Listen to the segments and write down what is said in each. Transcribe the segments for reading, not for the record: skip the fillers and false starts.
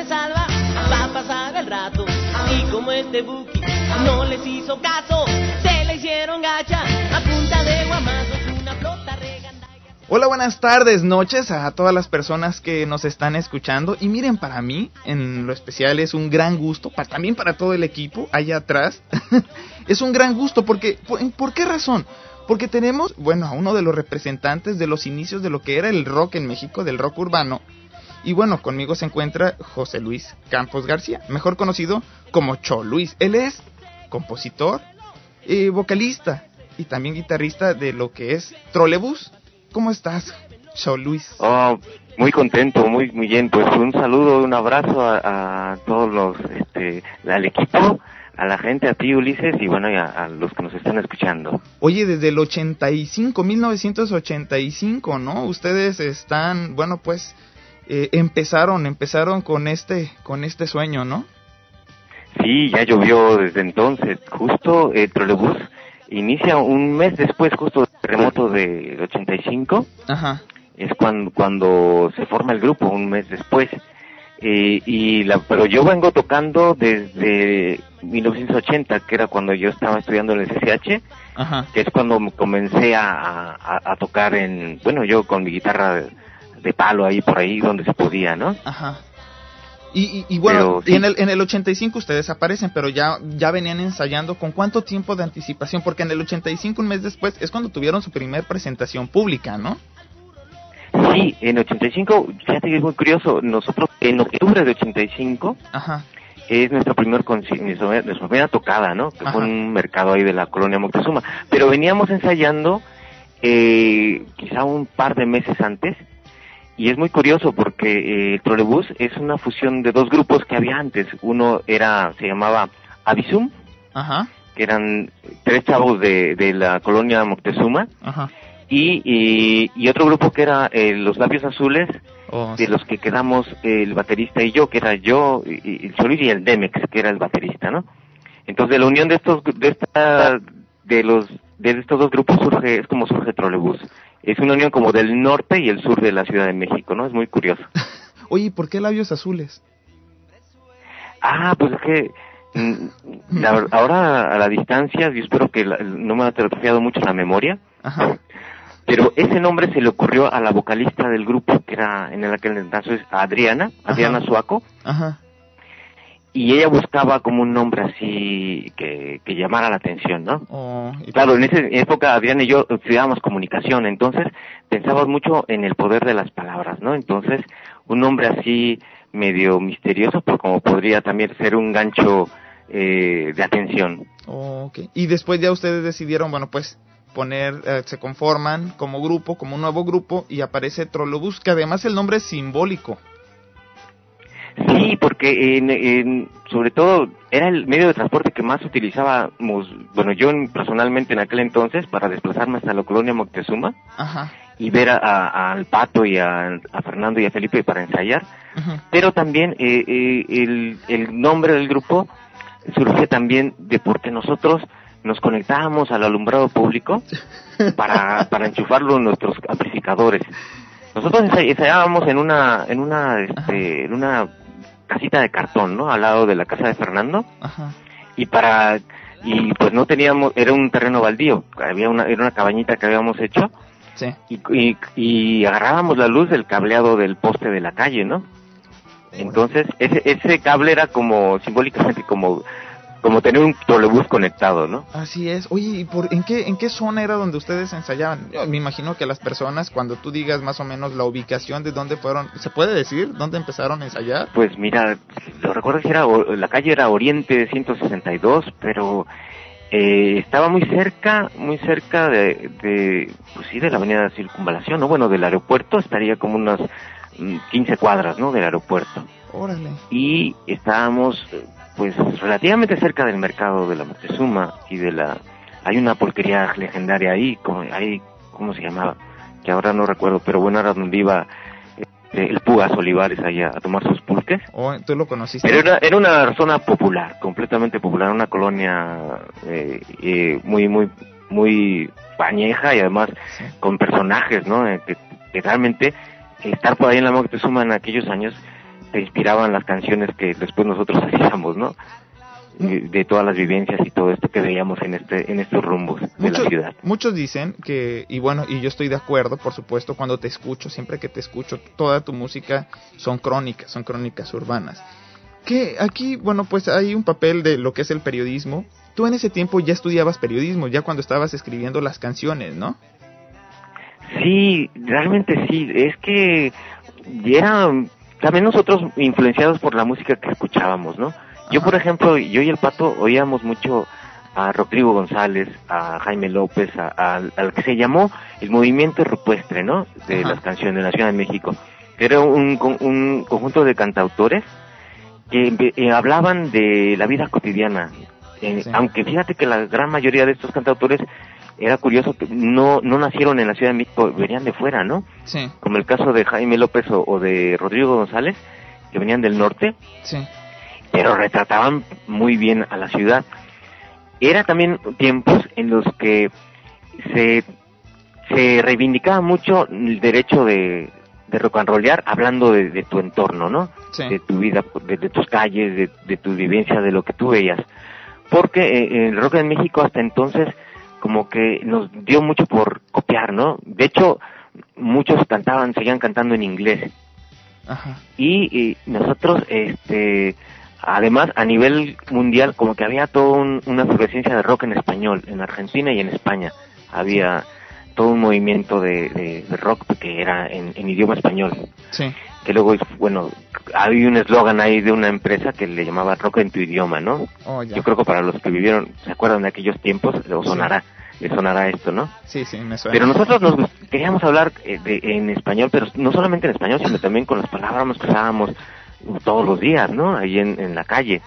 de salva para pasar el rato. Y como este Buki no les hizo caso, se le hicieron gacha a punta de guamazos, una flota regandalla. Hola, buenas tardes, noches a todas las personas que nos están escuchando. Y miren, para mí, en lo especial, es un gran gusto, también para todo el equipo allá atrás. Es un gran gusto porque, ¿por qué razón? Porque tenemos, a uno de los representantes de los inicios de lo que era el rock en México, del rock urbano. Y conmigo se encuentra José Luis Campos García, mejor conocido como Cho Luis. Él es compositor, vocalista y también guitarrista de lo que es Trolebús. ¿Cómo estás, Cho Luis? Oh, muy contento, muy bien. Pues un saludo, un abrazo a todos los, al equipo, a la gente, a ti, Ulises, y a los que nos están escuchando. Oye, desde el 1985, ¿no? Ustedes están, empezaron con este sueño, ¿no? Sí, ya llovió desde entonces. Justo Trolebús inicia un mes después, justo del terremoto del 85. Ajá. Es cuando se forma el grupo, un mes después. Pero yo vengo tocando desde 1980, que era cuando yo estaba estudiando en el CCH. Ajá. Que es cuando comencé a tocar yo con mi guitarra de palo ahí por ahí donde se podía, ¿no? Ajá. Y sí. en el 85 ustedes aparecen, pero ya venían ensayando. ¿Con cuánto tiempo de anticipación? Porque en el 85, un mes después, es cuando tuvieron su primer presentación pública, ¿no? Sí, en 85, fíjate que es muy curioso, nosotros en octubre de 85, ajá, es nuestra primera tocada, ¿no? Que ajá, fue en un mercado ahí de la colonia Moctezuma, pero veníamos ensayando quizá un par de meses antes, y es muy curioso porque Trolebús es una fusión de dos grupos que había antes. Uno se llamaba Avisum, ajá, que eran 3 chavos de la colonia Moctezuma, ajá, y otro grupo que era Los Labios Azules, de los que quedamos el baterista y yo, que era yo, y el Solís y el Demex, que era el baterista, ¿no? Entonces de la unión de estos dos grupos es como surge Trolebús. Es una unión como del norte y el sur de la Ciudad de México, ¿no? Es muy curioso. Oye, ¿y por qué Labios Azules? Pues es que ahora a la distancia, yo espero que no me ha atrofiado mucho la memoria. Ajá. Pero ese nombre se le ocurrió a la vocalista del grupo, que era en aquel entonces Adriana Suaco. Ajá. Y ella buscaba como un nombre así que llamara la atención, ¿no? Claro, en esa época Adriana y yo estudiábamos comunicación, entonces pensábamos mucho en el poder de las palabras, ¿no? Entonces, un nombre así medio misterioso, pero como podría también ser un gancho de atención. Okay. Y después ya ustedes decidieron, se conforman como grupo, como un nuevo grupo, y aparece Trolebús, que además el nombre es simbólico. Sí, porque sobre todo era el medio de transporte que más utilizábamos, yo personalmente en aquel entonces, para desplazarme hasta la colonia Moctezuma. Ajá. Y ver al Pato y a Fernando y a Felipe para ensayar. Ajá. Pero también el nombre del grupo surge también de porque nosotros nos conectábamos al alumbrado público para enchufarlo en nuestros amplificadores. Nosotros ensayábamos en una casita de cartón, ¿no? Al lado de la casa de Fernando. Ajá. Y pues no teníamos, era un terreno baldío, era una cabañita que habíamos hecho. Sí. Y agarrábamos la luz del cableado del poste de la calle, ¿no? Entonces ese cable era como simbólicamente como tener un trolebús conectado, ¿no? Así es. Oye, ¿y en qué zona era donde ustedes ensayaban? Yo me imagino que las personas, cuando tú digas más o menos la ubicación de dónde fueron, ¿se puede decir dónde empezaron a ensayar? Pues mira, lo recuerdo que la calle era Oriente 162, pero estaba muy cerca de la avenida de Circunvalación, ¿no? Del aeropuerto, estaría como unas 15 cuadras, ¿no? Del aeropuerto. Órale. Y estábamos pues relativamente cerca del mercado de la Moctezuma y hay una pulquería legendaria ahí, ¿cómo se llamaba? Que ahora no recuerdo, pero era donde iba el Pugas Olivares allá a tomar sus pulques. ¿Tú lo conociste? Pero era una zona popular, completamente popular, una colonia muy, muy, muy añeja y además sí, con personajes, ¿no? Que realmente estar por ahí en la Moctezuma en aquellos años te inspiraban las canciones que después nosotros hacíamos, ¿no? De todas las vivencias y todo esto que veíamos en estos rumbos de la ciudad. Muchos dicen que, y bueno, y yo estoy de acuerdo, por supuesto, cuando te escucho, siempre que te escucho, toda tu música son crónicas urbanas. Que aquí, bueno, pues hay un papel de lo que es el periodismo. Tú en ese tiempo ya estudiabas periodismo, ya cuando estabas escribiendo las canciones, ¿no? Sí, realmente sí, es que eran también nosotros influenciados por la música que escuchábamos, ¿no? Yo, por ejemplo, yo y el Pato oíamos mucho a Rodrigo González, a Jaime López, al que se llamó el movimiento rupestre, ¿no? De las canciones de la Ciudad de México. Era un conjunto de cantautores que hablaban de la vida cotidiana. Sí. Aunque fíjate que la gran mayoría de estos cantautores, era curioso que no nacieron en la Ciudad de México, venían de fuera, ¿no? Sí. Como el caso de Jaime López o de Rodrigo González, que venían del norte. Sí. Pero retrataban muy bien a la ciudad. Era también tiempos en los que se reivindicaba mucho el derecho de rock and rollear, hablando de tu entorno, ¿no? Sí. De tu vida, de tus calles, de tu vivencia, de lo que tú veías. Porque el rock en México hasta entonces como que nos dio mucho por copiar, ¿no? De hecho, muchos seguían cantando en inglés. Ajá. Y nosotros, además, a nivel mundial, como que había toda una efervescencia de rock en español, en Argentina y en España. Había todo un movimiento de rock que era en idioma español. Sí. Que luego, bueno, había un eslogan ahí de una empresa que le llamaba Rock en tu idioma, ¿no? Oh, yo creo que para los que vivieron, se acuerdan de aquellos tiempos, les sonará esto, ¿no? Sí, me suena. Pero nosotros queríamos hablar en español, pero no solamente en español, sino también con las palabras que usábamos todos los días, ¿no? Ahí en la calle.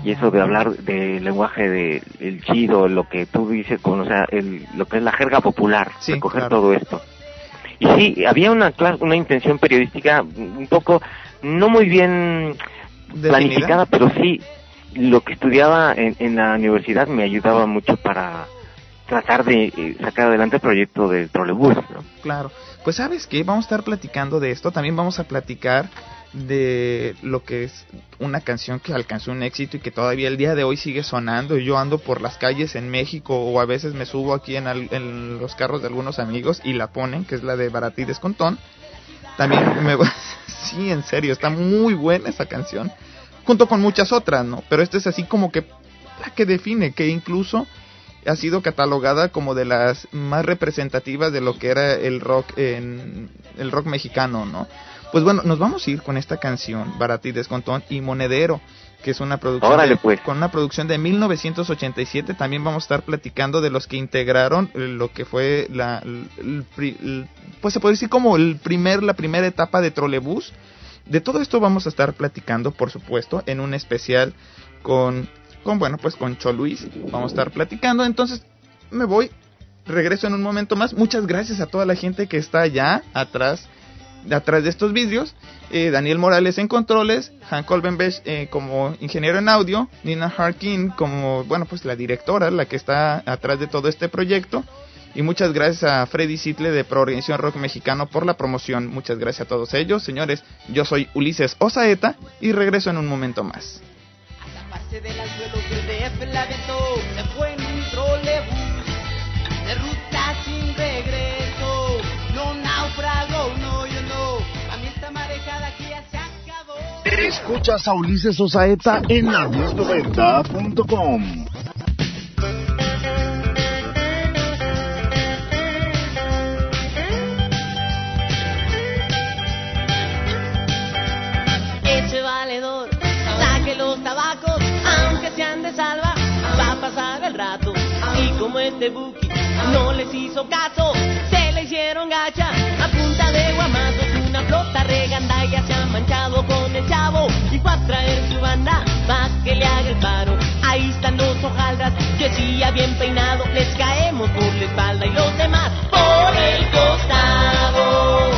Y eso de hablar del lenguaje del chido, lo que tú dices, o sea, lo que es la jerga popular, sí, recoger claro. Todo esto. Y sí, había una intención periodística un poco, no muy bien planificada, pero sí, lo que estudiaba en la universidad me ayudaba mucho para tratar de sacar adelante el proyecto del trolebús, ¿no? Claro, pues ¿sabes qué? Vamos a estar platicando de esto, también vamos a platicar de lo que es una canción que alcanzó un éxito y que todavía el día de hoy sigue sonando. Yo ando por las calles en México o a veces me subo aquí en los carros de algunos amigos y la ponen, que es la de Baratí Descontón. También sí, en serio, está muy buena esa canción, junto con muchas otras, ¿no? Pero esta es así como que la que define, que incluso ha sido catalogada como de las más representativas de lo que era el rock mexicano, ¿no? Pues bueno, nos vamos a ir con esta canción, Baratí Descontón y Monedero, que es una producción con una producción de 1987. También vamos a estar platicando de los que integraron lo que fue pues se puede decir como la primera etapa de Trolebús. De todo esto vamos a estar platicando, por supuesto, en un especial con Choluis. Vamos a estar platicando. Entonces regreso en un momento más. Muchas gracias a toda la gente que está allá atrás de estos vidrios. Daniel Morales en controles, Han Colbenbesch como ingeniero en audio, Nina Harkin como, la directora, la que está atrás de todo este proyecto. Y muchas gracias a Freddy Sitle de Proorganización Rock Mexicano por la promoción. Muchas gracias a todos ellos. Señores, yo soy Ulises Osaeta y regreso en un momento más. De ruta sin regreso, no naufrago, no, yo no, a mí esta marejada aquí ya se acabó. Escuchas a Ulises Osaeta en la1090.com. Ese valedor, saque los tabacos, aunque sean de salva, va a pasar el rato. Y como este buki no les hizo caso, se le hicieron gacha a punta de guamazos. Una flota regandalla se ha manchado con el chavo y fue a traer su banda pa' que le haga el paro. Ahí están los hojaldras, Jessía bien peinado, les caemos por la espalda y los demás por el costado.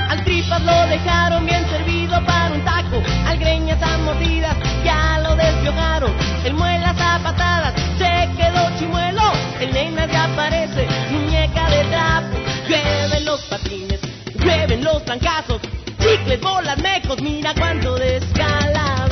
Al Tripas lo dejaron bien servido para un taco, al Greñas a mordidas ya lo despiojaron. El Muelas a patadas se quedó chimuelo, el Neymar ya aparece muñeca de trapo. Llueven los patines, llueven los trancazos, chicles, bolas, mecos, mira cuánto descalabrado.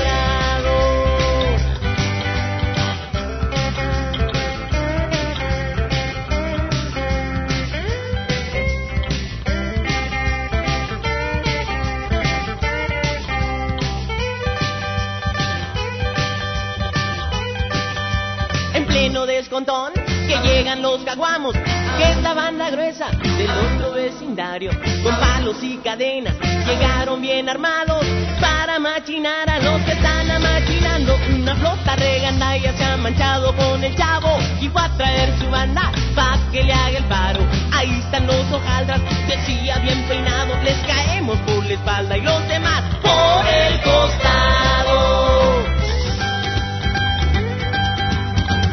En pleno descontón, que llegan los caguamos, que es la banda gruesa del otro vecindario. Con palos y cadenas llegaron bien armados para machinar a los que están amachinando. Una flota regandaya se ha manchado con el chavo y fue a traer su banda pa' que le haga el paro. Ahí están los hojaldras, decía bien peinados, les caemos por la espalda y los demás por el costado.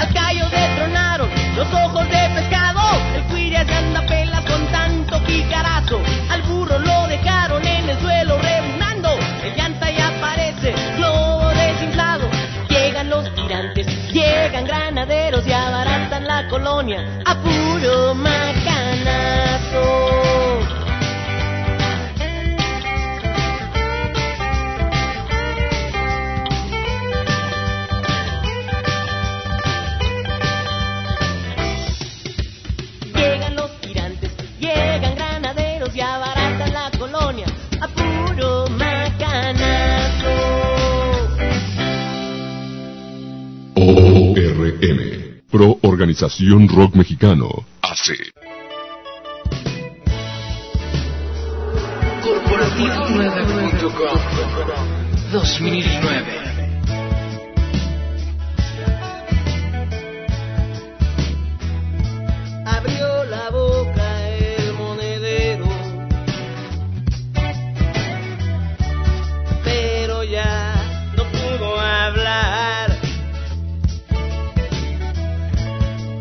Al callo detronaron los ojos de pescado, el cuire se anda pelas con tanto picarazo. Al burro lo dejaron en el suelo rebuznando, el llanta ya parece globo desinflado. Llegan los tirantes, llegan granaderos y abaratan la colonia a puro macanazo. ORM, Pro Organización Rock Mexicano, AC. Corporativo9.com 2009. Abrió la boca el monedero, pero ya no pudo hablar.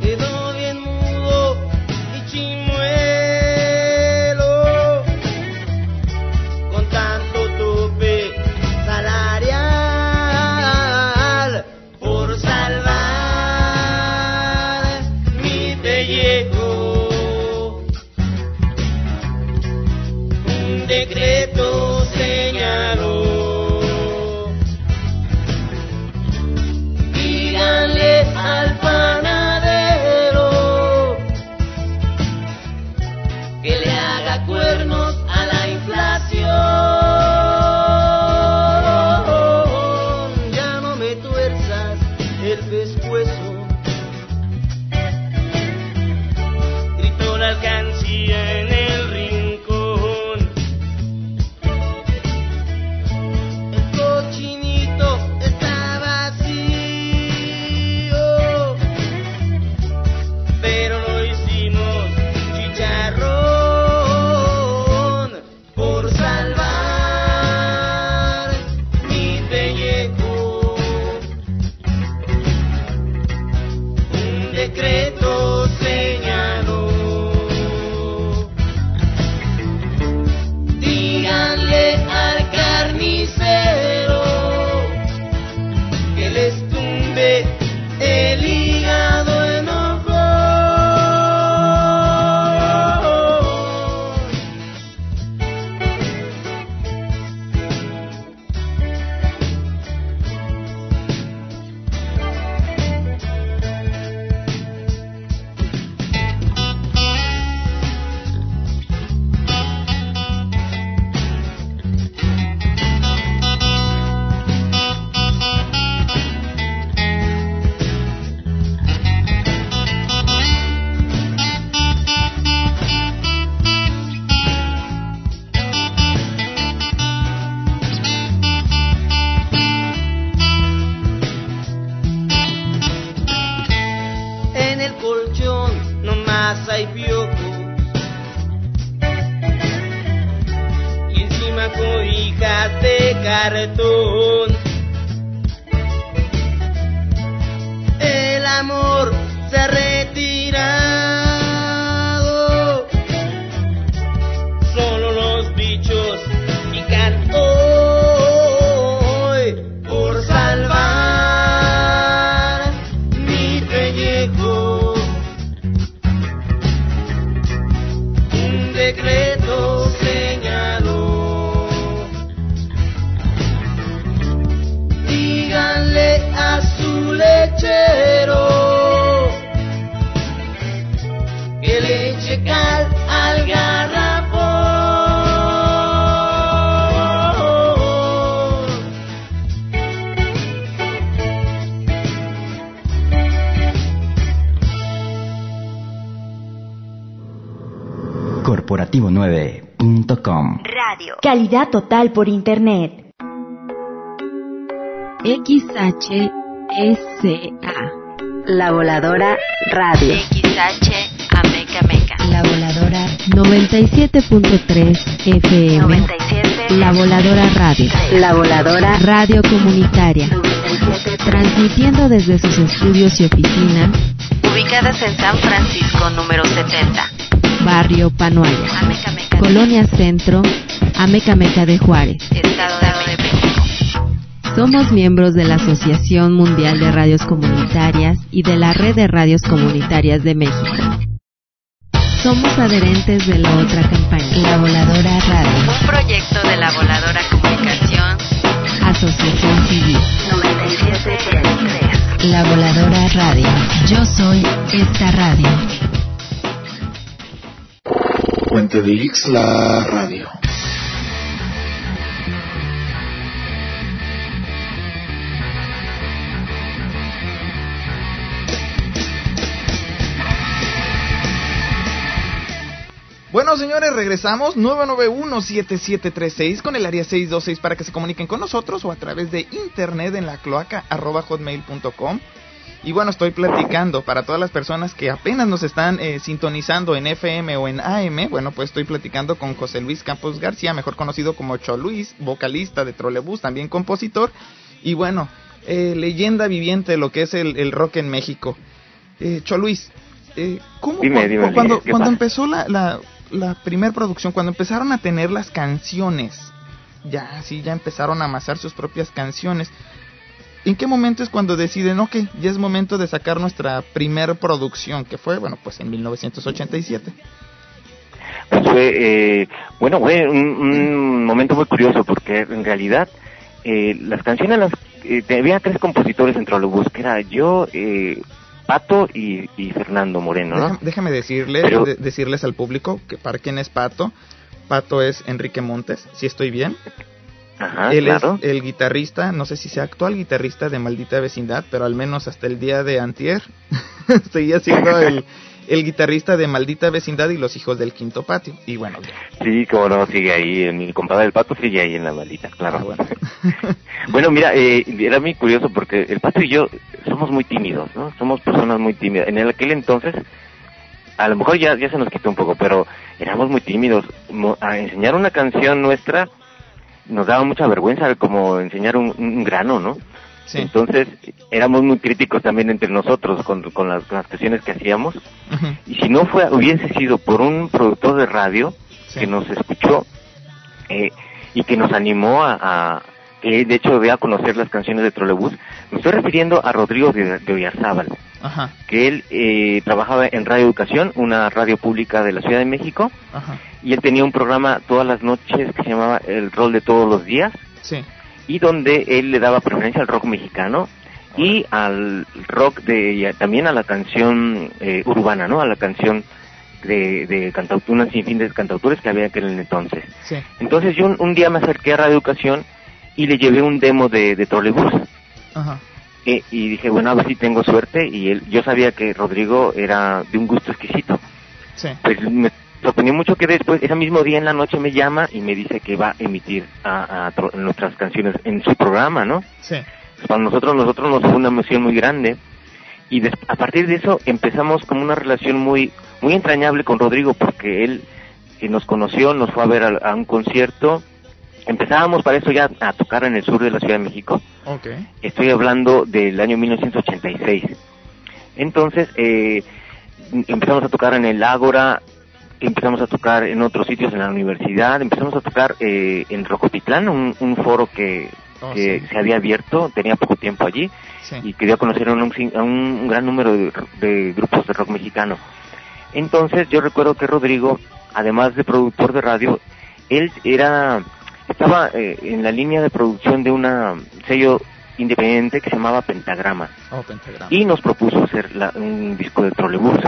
Quedó bien mudo y chimuelo con tanto tope salarial por salvar mi pellejo. Un decreto señaló: díganle al panadero que le haga cuernos a la inflación. Ya no me tuerzas el pescuezo, gritó la alcancía en el rincón. El cochinito está vacío, pero lo hicimos chicharrón por salvar mi pellejo. Un decreto señaló: díganle al carnicero que les tumbe el hígado enojón. En el colchón nomás hay piojos y encima cobijas de cartón. El amor se ha retirado, solo los bichos pican hoy por salvar mi pellejo. Un decreto señaló: Alternativo9.com. Radio. Calidad total por internet. XHSA. La Voladora Radio. XH Ameca Meca. La Voladora 97.3 FM. 97. La Voladora Radio. La Voladora Radio Comunitaria. Transmitiendo desde sus estudios y oficinas ubicadas en San Francisco número 70. Barrio Panoaya. Ameca Meca. Colonia Centro, Ameca Meca de Juárez. Estado de México. Somos miembros de la Asociación Mundial de Radios Comunitarias y de la Red de Radios Comunitarias de México. Somos adherentes de la otra campaña, La Voladora Radio. Un proyecto de La Voladora Comunicación. Asociación Civil. 97.3. La Voladora Radio. Yo soy esta radio. Puente de Ixtla Radio. Bueno, señores, regresamos 991-7736 con el área 626 para que se comuniquen con nosotros o a través de internet en la cloaca @hotmail.com. Y bueno, estoy platicando para todas las personas que apenas nos están sintonizando en FM o en AM. Bueno, pues estoy platicando con José Luis Campos García, mejor conocido como Cho Luis, vocalista de Trolebús, también compositor. Y bueno, leyenda viviente de lo que es el rock en México. Cho Luis, ¿cómo cuando empezó la primera producción, cuando empezaron a tener las canciones, ya empezaron a amasar sus propias canciones, ¿en qué momento es cuando deciden, ok, ya es momento de sacar nuestra primer producción, que fue, bueno, pues en 1987? Pues fue un momento muy curioso, porque en realidad las canciones había 3 compositores en Trolebús, que era yo, Pato y Fernando Moreno, ¿no? Déjame decirles al público que para quién es Pato. Pato es Enrique Montes, si estoy bien. Ajá, él claro. Es el guitarrista, no sé si sea actual guitarrista de Maldita Vecindad, pero al menos hasta el día de antier seguía siendo el guitarrista de Maldita Vecindad y Los Hijos del Quinto Patio. Y bueno, sí, como no, sigue ahí, mi compadre el Pato sigue ahí en la Maldita, claro. Bueno. Bueno, mira, era muy curioso porque el Pato y yo somos muy tímidos, ¿no? Somos personas muy tímidas. En aquel entonces, a lo mejor ya se nos quitó un poco, pero éramos muy tímidos. A enseñar una canción nuestra nos daba mucha vergüenza, como enseñar un grano, ¿no? Sí. Entonces éramos muy críticos también entre nosotros con las canciones que hacíamos. Uh-huh. Y si no hubiese sido por un productor de radio, sí, que nos escuchó y que nos animó que de hecho dé a conocer las canciones de Trolebús, me estoy refiriendo a Rodrigo de Oyarzábal. Ajá. Que él trabajaba en Radio Educación, una radio pública de la Ciudad de México. Ajá. Y él tenía un programa todas las noches que se llamaba El Rol de Todos los Días. Sí. Y donde él le daba preferencia al rock mexicano y al rock también a la canción urbana, ¿no? A la canción de una sinfín de cantautores que había aquel entonces. Sí. Entonces yo un día me acerqué a Radio Educación y le llevé un demo de Trolebús. Ajá. Y dije, bueno, a ver si tengo suerte. Y yo sabía que Rodrigo era de un gusto exquisito. Sí. Pues me sorprendió mucho que después, ese mismo día en la noche, me llama y me dice que va a emitir a nuestras canciones en su programa, ¿no? Sí. Pues para nosotros nos fue una emoción muy grande. Y a partir de eso empezamos como una relación muy muy entrañable con Rodrigo, porque él nos conoció, nos fue a ver a un concierto. Empezábamos para eso ya a tocar en el sur de la Ciudad de México. Okay. Estoy hablando del año 1986. Entonces, empezamos a tocar en el Ágora, empezamos a tocar en otros sitios en la universidad, empezamos a tocar en Rocotitlán, un foro que sí, se había abierto, tenía poco tiempo allí, sí, y quería conocer a un gran número de grupos de rock mexicano. Entonces, yo recuerdo que Rodrigo, además de productor de radio, él estaba en la línea de producción de una sello independiente que se llamaba Pentagrama. Oh, Pentagrama. Y nos propuso hacer un disco de Trolebús.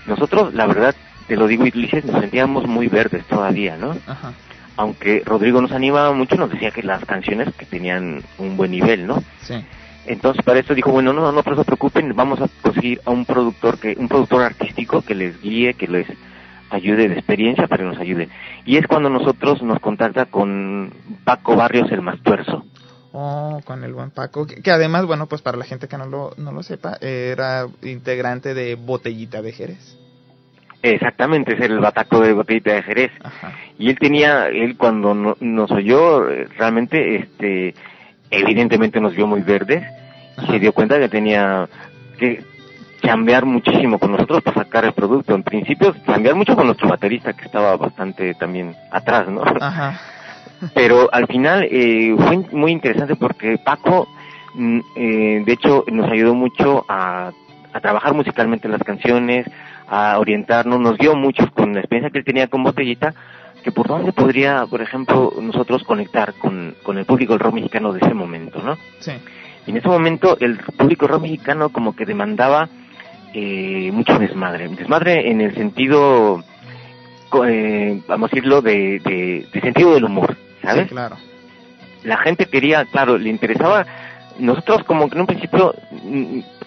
Nosotros, la verdad, te lo digo, Ulises, nos sentíamos muy verdes todavía, ¿no? Ajá. Aunque Rodrigo nos animaba mucho, nos decía que las canciones que tenían un buen nivel, ¿no? Sí. Entonces, para eso dijo, bueno, no se preocupen, vamos a conseguir a un productor artístico que les guíe, que les ayude, de experiencia, pero nos ayude. Y es cuando nosotros nos contacta con Paco Barrios, el Mastuerzo. Oh, con el buen Paco, que además, bueno, pues para la gente que no lo sepa, era integrante de Botellita de Jerez. Exactamente, es el bataco de Botellita de Jerez. Ajá. Y él cuando nos oyó, realmente, evidentemente nos vio muy verdes. Ajá. Y se dio cuenta que tenía que chambear muchísimo con nosotros para sacar el producto. En principio, chambear mucho con nuestro baterista, que estaba bastante también atrás, ¿no? Ajá. Pero al final fue muy interesante porque Paco, de hecho, nos ayudó mucho a trabajar musicalmente las canciones, a orientarnos, nos dio mucho con la experiencia que él tenía con Botellita, que por dónde podría, por ejemplo, nosotros conectar con el público del rock mexicano de ese momento, ¿no? Sí. Y en ese momento el público rock mexicano como que demandaba mucho desmadre en el sentido, vamos a decirlo, de sentido del humor, ¿sabes? Sí, claro. La gente quería, claro, le interesaba. Nosotros como que en un principio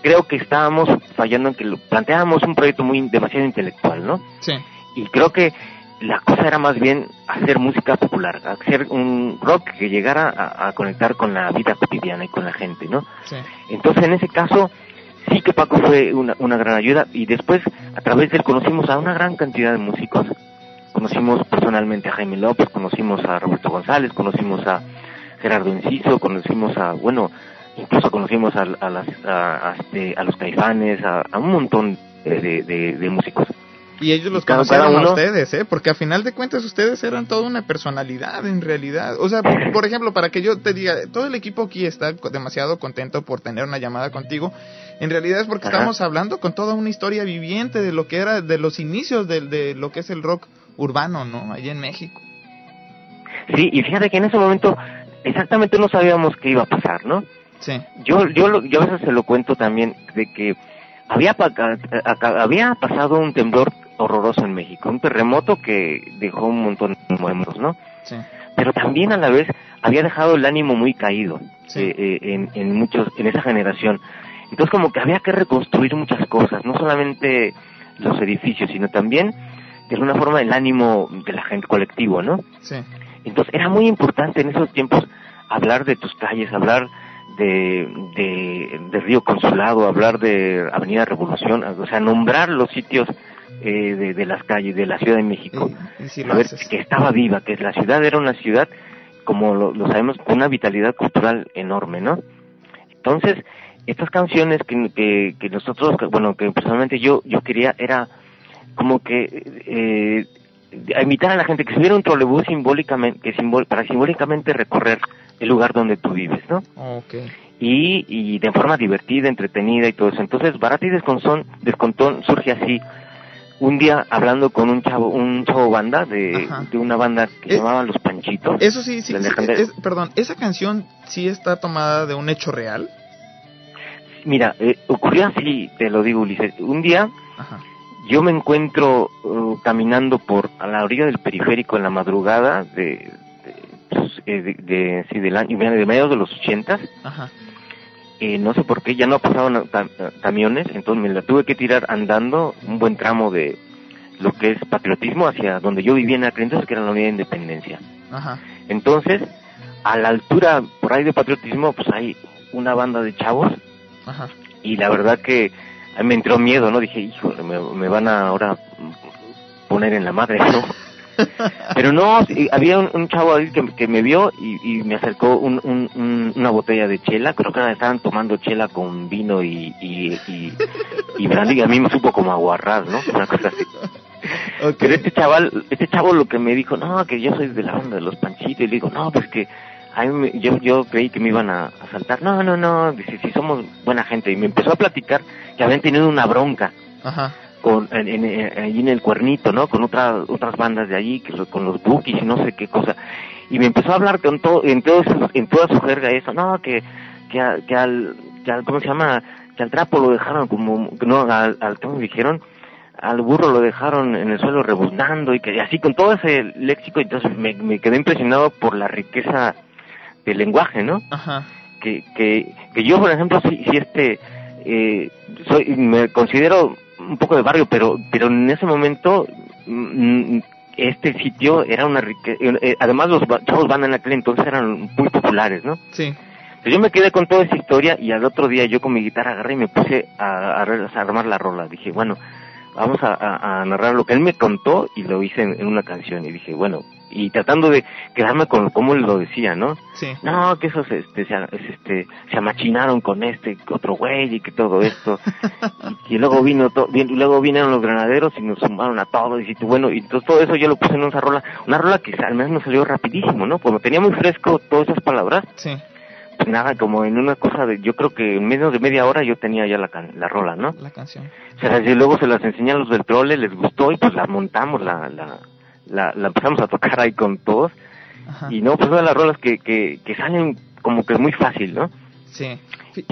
creo que estábamos fallando en que planteábamos un proyecto demasiado intelectual, ¿no? Sí. Y creo que la cosa era más bien hacer música popular, hacer un rock que llegara a conectar con la vida cotidiana y con la gente, ¿no? Sí. Entonces en ese caso sí que Paco fue una gran ayuda, y después a través de él conocimos a una gran cantidad de músicos. Conocimos personalmente a Jaime López, conocimos a Roberto González, conocimos a Gerardo Enciso, conocimos incluso conocimos a los Caifanes, a un montón de músicos. Y ellos los conocieron a ustedes, porque a final de cuentas ustedes eran toda una personalidad en realidad. O sea, por ejemplo, para que yo te diga, todo el equipo aquí está demasiado contento por tener una llamada contigo. En realidad es porque estamos hablando con toda una historia viviente de lo que era, de los inicios de lo que es el rock urbano, ¿no? Allá en México. Sí, y fíjate que en ese momento exactamente no sabíamos qué iba a pasar, ¿no? Sí. Yo a veces se lo cuento también, de que había pasado un temblor horroroso en México, un terremoto que dejó un montón de muertos, ¿no? Sí. Pero también a la vez había dejado el ánimo muy caído, sí. en esa generación. Entonces como que había que reconstruir muchas cosas, no solamente los edificios, sino también de alguna forma el ánimo de la gente, colectivo, ¿no? Sí. Entonces era muy importante en esos tiempos hablar de tus calles, hablar de Río Consulado, hablar de Avenida Revolución, o sea, nombrar los sitios de las calles de la Ciudad de México, saber que estaba viva, que la ciudad era una ciudad, como lo sabemos, con una vitalidad cultural enorme, ¿no? Entonces, estas canciones que nosotros, bueno, que personalmente yo quería, era como que a invitar a la gente que subiera un trolebús para simbólicamente recorrer el lugar donde tú vives, ¿no? Okay. Y de forma divertida, entretenida y todo eso. Entonces, Barata y Descontón surge así, un día hablando con un chavo banda de una banda que se llamaba Los Panchitos. Eso sí, perdón, ¿esa canción sí está tomada de un hecho real? Mira, ocurrió así, te lo digo, Ulises. Un día yo me encuentro caminando a la orilla del periférico en la madrugada de mediados de los 80s. No sé por qué, ya no pasaban camiones, entonces me la tuve que tirar andando un buen tramo de lo que es Patriotismo hacia donde yo vivía en aquel entonces, que era la Avenida Independencia. Entonces, a la altura por ahí de Patriotismo, pues hay una banda de chavos, y la verdad que me entró miedo, ¿no? Dije, hijo, me van a ahora poner en la madre, ¿no? Pero no, había un chavo ahí que me vio y me acercó una botella de chela. Creo que estaban tomando chela con vino y brandy, y a mí me supo como aguarrar, ¿no? Una cosa así. Pero este chavo lo que me dijo, no, que yo soy de la banda de Los Panchitos, y le digo, no, pues que yo creí que me iban a asaltar. No, dice, si somos buena gente. Y me empezó a platicar que habían tenido una bronca allí en el Cuernito, ¿no? Con otras bandas de allí, con los Bookies y no sé qué cosa. Y me empezó a hablar en toda su jerga eso, no, que al ¿cómo se llama? Que al trapo lo dejaron ¿cómo me dijeron? Al burro lo dejaron en el suelo rebuznando, y que así con todo ese léxico. Entonces me quedé impresionado por la riqueza del lenguaje, ¿no? Que yo, por ejemplo, me considero un poco de barrio, pero en ese momento este sitio era una riqueza. Además, los chavos banda en aquel entonces eran muy populares, ¿no? Sí. Entonces yo me quedé con toda esa historia y al otro día yo con mi guitarra agarré y me puse a armar la rola. Dije, bueno, vamos a narrar lo que él me contó y lo hice en una canción. Y dije, bueno, y tratando de quedarme con cómo él lo decía, ¿no? Sí. No, que esos se amachinaron con otro güey y que todo esto. y luego vinieron los granaderos y nos sumaron a todos. Y bueno, y entonces todo eso yo lo puse en una rola que al menos me salió rapidísimo, ¿no? Como tenía muy fresco todas esas palabras. Sí. Pues nada, como en una cosa yo creo que en menos de media hora yo tenía ya la rola, ¿no? La canción. Y luego se las enseñé a los del Trole, les gustó y pues la montamos, la empezamos a tocar ahí con todos. Ajá. Y no, pues una de las rolas que salen como que muy fácil, ¿no? Sí.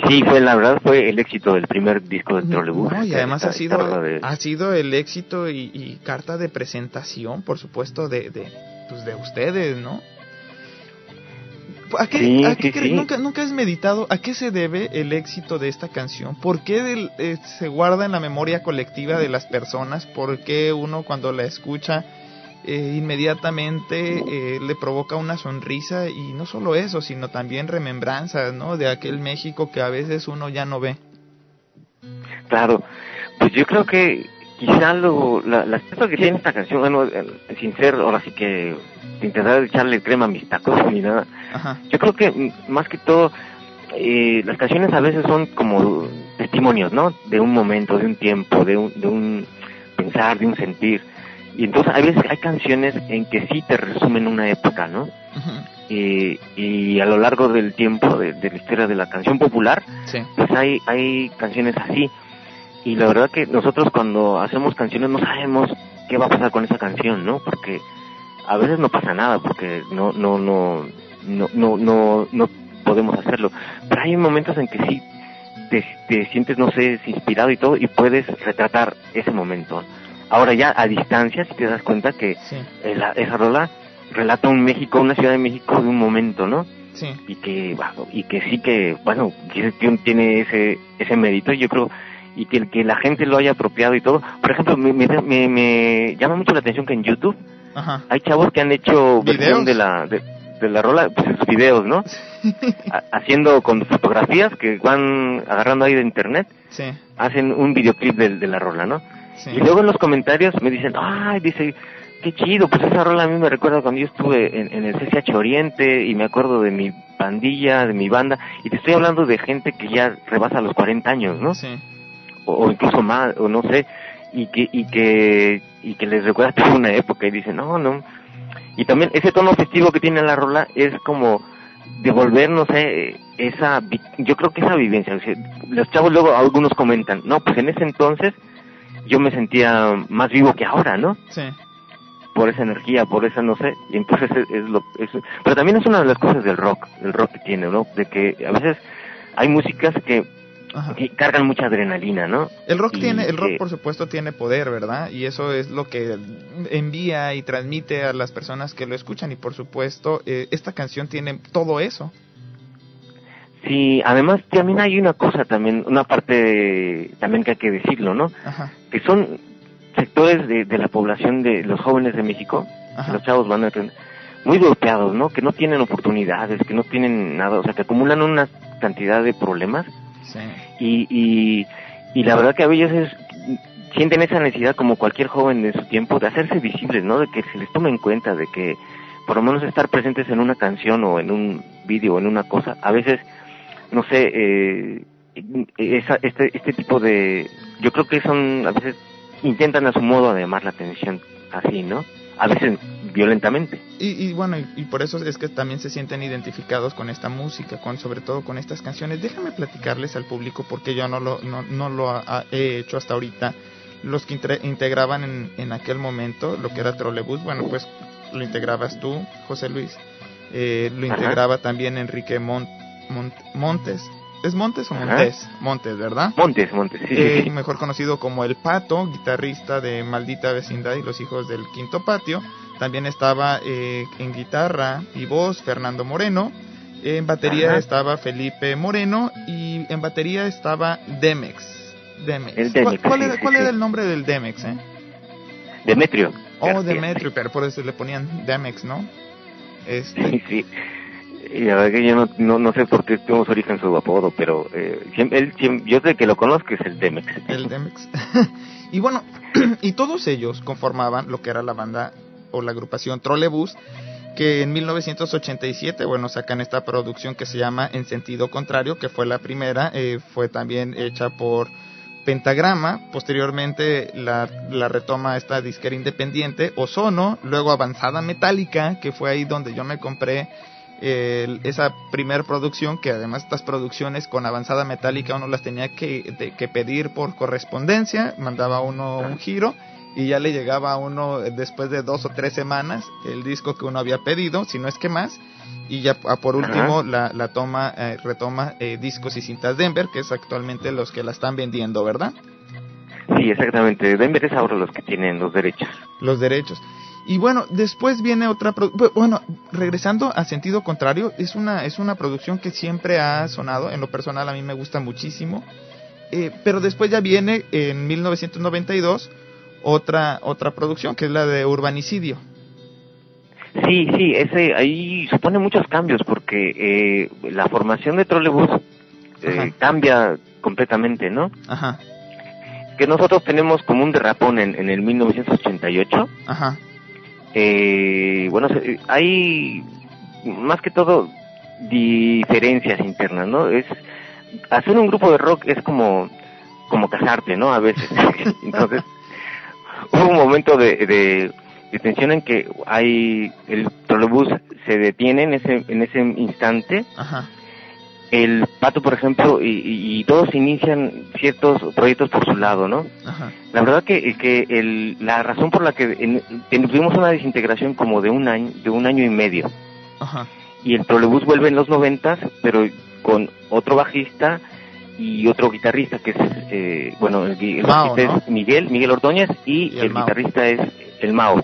Sí, la verdad fue el éxito del primer disco del Trolebús. No, y además ha sido el éxito y carta de presentación, por supuesto, de ustedes, ¿no? ¿A qué sí. ¿Nunca has meditado a qué se debe el éxito de esta canción? ¿Por qué se guarda en la memoria colectiva de las personas? ¿Por qué uno cuando la escucha inmediatamente le provoca una sonrisa? Y no solo eso, sino también remembranzas, ¿no? De aquel México que a veces uno ya no ve. Claro, pues yo creo que quizá la cosa que tiene esta canción, bueno, sin ser, ahora sí que sin intentar echarle crema a mis tacos ni nada. Ajá. Yo creo que más que todo las canciones a veces son como testimonios, ¿no? De un momento, de un tiempo, de un pensar, de un sentir. Y entonces a veces hay canciones en que sí te resumen una época, ¿no? Uh-huh. Y a lo largo del tiempo de la historia de la canción popular, sí, pues hay canciones así. Y la verdad que nosotros cuando hacemos canciones no sabemos qué va a pasar con esa canción, ¿no? Porque a veces no pasa nada, porque no podemos hacerlo. Pero hay momentos en que sí te sientes, no sé, inspirado y todo, y puedes retratar ese momento. Ahora ya a distancia, si te das cuenta que sí, esa rola relata un México, una Ciudad de México de un momento, ¿no? Sí. Y que sí que, bueno, que tiene ese mérito, yo creo, y que la gente lo haya apropiado y todo. Por ejemplo, me llama mucho la atención que en YouTube, ajá, hay chavos que han hecho versión de la rola, pues sus videos, ¿no? Haciendo con fotografías que van agarrando ahí de internet, sí, hacen un videoclip de la rola, ¿no? Sí. Y luego en los comentarios me dicen, dice, qué chido, pues esa rola a mí me recuerda cuando yo estuve en el CCH Oriente y me acuerdo de mi pandilla, de mi banda, y te estoy hablando de gente que ya rebasa los 40 años, ¿no? Sí. O incluso más, o no sé, y que les recuerda toda una época y dicen, no. Y también ese tono festivo que tiene la rola es como devolver, no sé, yo creo que esa vivencia. O sea, los chavos luego algunos comentan, no, pues en ese entonces yo me sentía más vivo que ahora, ¿no? Sí. Por esa energía, por esa, no sé, y entonces pero también es una de las cosas del rock que tiene, ¿no? De que a veces hay músicas que cargan mucha adrenalina, ¿no? El rock por supuesto tiene poder, ¿verdad? Y eso es lo que envía y transmite a las personas que lo escuchan, y por supuesto esta canción tiene todo eso. Sí, además también hay una cosa también, una parte también que hay que decirlo, ¿no? Ajá. Que son sectores de la población de los jóvenes de México, los chavos van a tener muy golpeados, ¿no? Que no tienen oportunidades, que no tienen nada, o sea, que acumulan una cantidad de problemas. Sí. Y la verdad que a veces sienten esa necesidad, como cualquier joven de su tiempo, de hacerse visibles, ¿no? De que se les tome en cuenta, de que por lo menos estar presentes en una canción o en un vídeo o en una cosa, a veces, no sé, este tipo de, yo creo que son, a veces intentan a su modo de llamar la atención así, ¿no? A veces violentamente. Y bueno, y por eso es que también se sienten identificados con esta música, sobre todo con estas canciones. Déjame platicarles al público, porque yo no lo he hecho hasta ahorita. Los que integraban en aquel momento lo que era Trolebús, bueno, pues lo integrabas tú, José Luis. Lo integraba también Enrique Montes. ¿Es Montes o Montes? Ajá. Montes, ¿verdad? Montes, sí. Mejor conocido como El Pato, guitarrista de Maldita Vecindad y Los Hijos del Quinto Patio. También estaba en guitarra y voz Fernando Moreno. En batería estaba Felipe Moreno. Y en batería estaba Demex. El Demex. ¿Cuál era el nombre del Demex, Demetrio. Oh, Demetrio, pero por eso le ponían Demex, ¿no? Sí. Y la verdad que yo no sé por qué tuvo su origen su apodo, pero yo sé que lo conozco, es el Demex. El Demex. Y bueno, y todos ellos conformaban lo que era la banda o la agrupación Trolebús, que en 1987, bueno, sacan esta producción que se llama En Sentido Contrario, que fue la primera, fue también hecha por Pentagrama, posteriormente la retoma esta disquera independiente, Ozono, luego Avanzada Metálica, que fue ahí donde yo me compré esa primer producción, que además estas producciones con Avanzada Metálica uno las tenía que pedir por correspondencia, mandaba uno un giro y ya le llegaba a uno después de 2 o 3 semanas el disco que uno había pedido, si no es que más, y ya por último retoma Discos y Cintas Denver, que es actualmente los que la están vendiendo, ¿verdad? Sí, exactamente, Denver es ahora los que tienen los derechos. Los derechos. Y bueno, después viene otra regresando a Sentido Contrario, es una producción que siempre ha sonado, en lo personal a mí me gusta muchísimo, pero después ya viene en 1992 otra producción, que es la de Urbanicidio. Sí, ahí supone muchos cambios, porque la formación de Trolebús cambia completamente, ¿no? Ajá. Que nosotros tenemos como un derrapón en el 1988. Ajá. Bueno, hay más que todo diferencias internas, ¿no? Hacer un grupo de rock es como casarte, ¿no? A veces. Entonces, hubo un momento de tensión en que el Trolebús se detiene en ese instante. Ajá. El Pato, por ejemplo, y todos inician ciertos proyectos por su lado, ¿no? Ajá. La verdad que la razón por la que tuvimos una desintegración como de un año y medio. Ajá. Y el Trolebús vuelve en los 90s, pero con otro bajista y otro guitarrista, que es el Mao, bajista, ¿no? es Miguel Ordóñez, y el guitarrista es el Mao.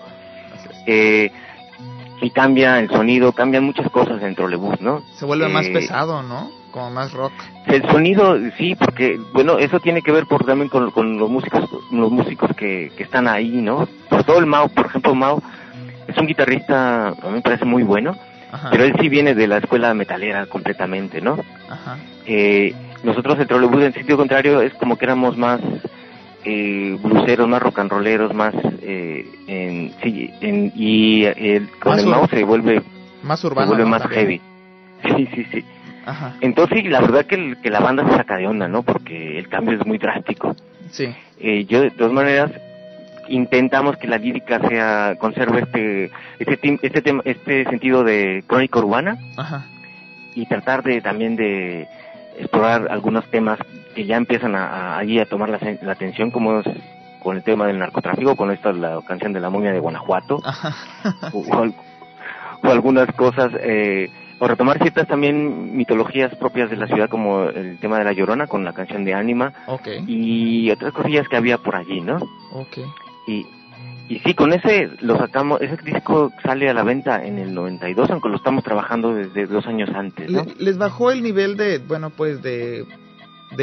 Y cambia el sonido, cambian muchas cosas en Trolebús, ¿no? Se vuelve más pesado, ¿no? Como más rock. El sonido, sí, porque, bueno, eso tiene que ver también con los músicos que están ahí, ¿no? Por todo el Mao, por ejemplo, Mao es un guitarrista, a mí me parece muy bueno. Ajá. Pero él sí viene de la escuela metalera completamente, ¿no? Ajá. Nosotros el Trolebús, en sentido contrario, es como que éramos más bluseros, más rock and rolleros, más con el Mao se vuelve más urbano, se vuelve ¿no? más También. heavy. Sí. Ajá. Entonces, la verdad que la banda se saca de onda, ¿no? Porque el cambio es muy drástico. Sí. Yo, de todas maneras, intentamos que la lírica conserve este sentido de crónica urbana. Ajá. Y tratar también de explorar algunos temas que ya empiezan allí a tomar la atención, como es con el tema del narcotráfico, con la canción de La Momia de Guanajuato, o algunas cosas, o retomar ciertas también mitologías propias de la ciudad, como el tema de La Llorona con la canción de Ánima, y otras cosillas que había por allí, ¿no? Y sí, con ese lo sacamos, ese disco sale a la venta en el 92, aunque lo estamos trabajando desde 2 años antes, ¿no? Les bajó el nivel de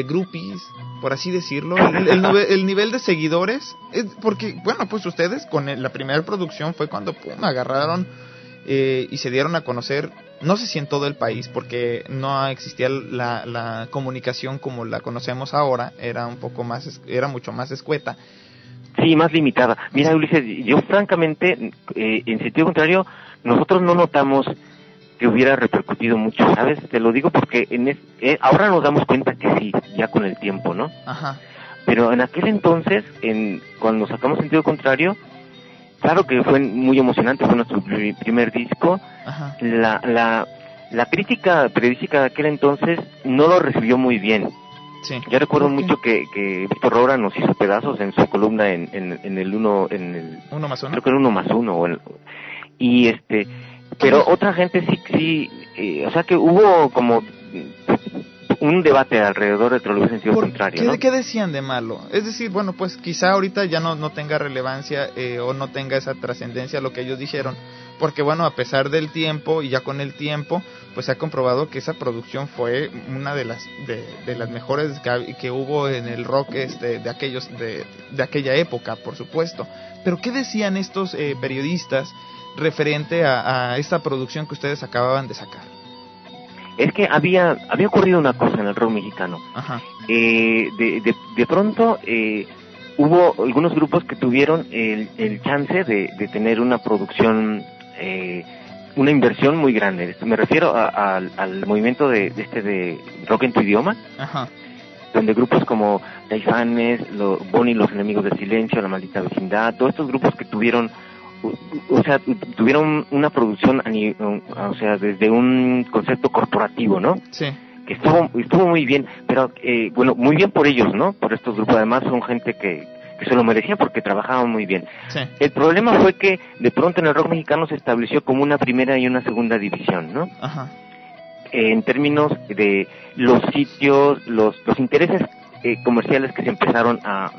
groupies, por así decirlo, el nivel de seguidores, porque, bueno, pues ustedes con la primera producción fue cuando agarraron y se dieron a conocer, no sé si en todo el país, porque no existía la comunicación como la conocemos ahora, era mucho más escueta. Sí, más limitada. Mira, Ulises, yo francamente, en sentido contrario, nosotros no notamos que hubiera repercutido mucho, ¿sabes? Te lo digo porque ahora nos damos cuenta que sí, ya con el tiempo, ¿no? Ajá. Pero en aquel entonces, cuando sacamos sentido contrario, claro que fue muy emocionante, fue nuestro primer disco. Ajá. La crítica periodística de aquel entonces no lo recibió muy bien. Sí. Yo recuerdo mucho que Víctor Roura nos hizo pedazos en su columna en el 1 más 1. Creo que el 1 más 1 pero otra gente sí, o sea que hubo como un debate alrededor del trolebús en sentido contrario, ¿no? ¿Qué decían de malo? Es decir, bueno, pues quizá ahorita ya no tenga relevancia o no tenga esa trascendencia lo que ellos dijeron, porque bueno, a pesar del tiempo y ya con el tiempo, pues se ha comprobado que esa producción fue una de las mejores que hubo en el rock de aquella época, por supuesto. Pero ¿qué decían estos periodistas referente a esta producción que ustedes acababan de sacar? Es que había ocurrido una cosa en el rock mexicano. Ajá. De pronto hubo algunos grupos que tuvieron el chance de tener una producción, una inversión muy grande. Me refiero al movimiento de rock en tu idioma. Ajá. Donde grupos como Caifanes, Bonnie, Los Enemigos del Silencio, La Maldita Vecindad, todos estos grupos que tuvieron una producción desde un concepto corporativo, ¿no? Sí. Que estuvo muy bien, pero muy bien por ellos, ¿no? Por estos grupos, además son gente que se lo merecía porque trabajaban muy bien. Sí. El problema fue que de pronto en el rock mexicano se estableció como una primera y una segunda división, ¿no? Ajá. En términos de los sitios, los intereses comerciales que se empezaron a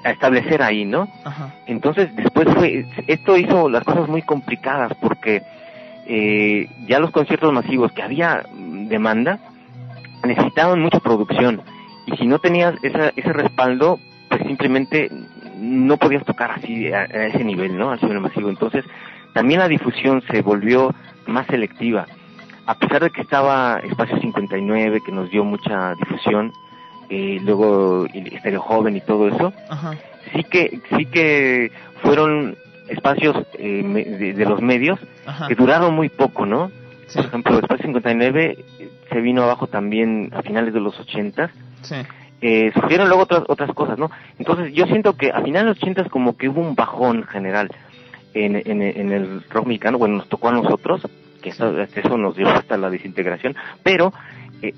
establecer ahí, ¿no? Ajá. Entonces después esto hizo las cosas muy complicadas porque ya los conciertos masivos que había demanda necesitaban mucha producción y si no tenías ese respaldo pues simplemente no podías tocar así a ese nivel, ¿no? Al nivel masivo. Entonces también la difusión se volvió más selectiva, a pesar de que estaba Espacio 59 que nos dio mucha difusión, luego Estéreo Joven y todo eso. Ajá. sí que fueron espacios de los medios. Ajá. Que duraron muy poco, ¿no? Sí. Por ejemplo, Espacio 59 se vino abajo también a finales de los 80. Sí. Surgieron luego otras cosas, ¿no? Entonces yo siento que a finales de los 80 como que hubo un bajón general en el rock mexicano. Bueno, nos tocó a nosotros, que eso nos dio hasta la desintegración, pero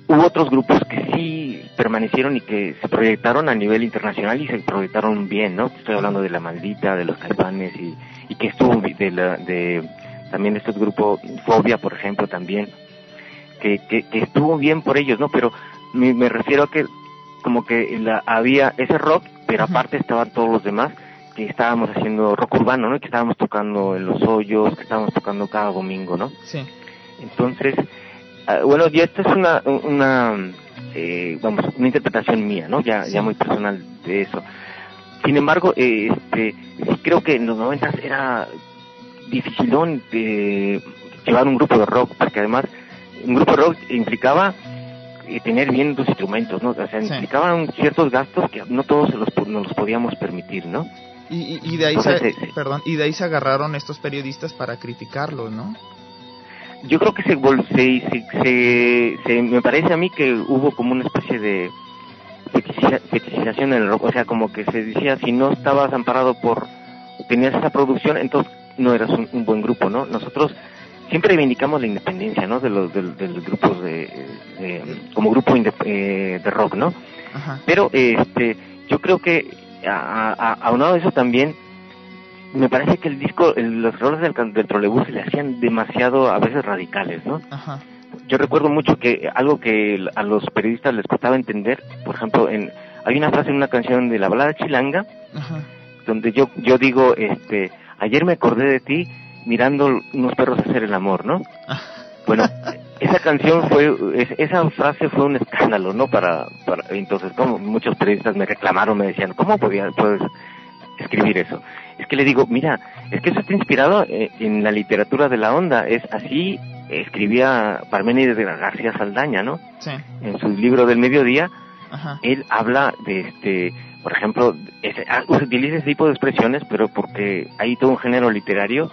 hubo otros grupos que sí permanecieron y que se proyectaron a nivel internacional y se proyectaron bien, ¿no? Estoy hablando de La Maldita, de los Caifanes y que estuvo también estos grupos, Fobia, por ejemplo, también, que estuvo bien por ellos, ¿no? Pero me refiero a que como que había ese rock, pero aparte estaban todos los demás que estábamos haciendo rock urbano, ¿no? Que estábamos tocando en Los Hoyos, que estábamos tocando cada domingo, ¿no? Sí. Entonces, bueno, ya esta es una interpretación mía, ¿no? Ya muy personal de eso. Sin embargo, sí creo que en los 90 era dificilón llevar un grupo de rock, porque además un grupo de rock implicaba tener bien los instrumentos, ¿no? O sea, implicaban ciertos gastos que no todos nos los podíamos permitir, ¿no? Y de ahí y de ahí se agarraron estos periodistas para criticarlos, ¿no? Yo creo que me parece a mí que hubo como una especie de fetichización en el rock, o sea, como que se decía, si no estabas amparado tenías esa producción, entonces no eras un buen grupo, ¿no? Nosotros siempre reivindicamos la independencia, ¿no? De los grupos como grupo de rock, ¿no? Ajá. Pero yo creo que aunado a eso también me parece que el disco, los roles del trolebús se le hacían demasiado a veces radicales, ¿no? Ajá. Yo recuerdo mucho que algo que a los periodistas les costaba entender, por ejemplo, hay una frase en una canción de La Balada Chilanga. Ajá. Donde yo digo, ayer me acordé de ti mirando unos perros hacer el amor, ¿no? Bueno, esa canción esa frase fue un escándalo, ¿no? Para entonces, como muchos periodistas me reclamaron, me decían, ¿cómo puedes escribir eso? Es que le digo, mira, es que eso está inspirado en la literatura de la onda, es así escribía Parménides de García Saldaña, ¿no? Sí. En su libro del mediodía. Ajá. Él habla de por ejemplo, utiliza ese tipo de expresiones, pero porque hay todo un género literario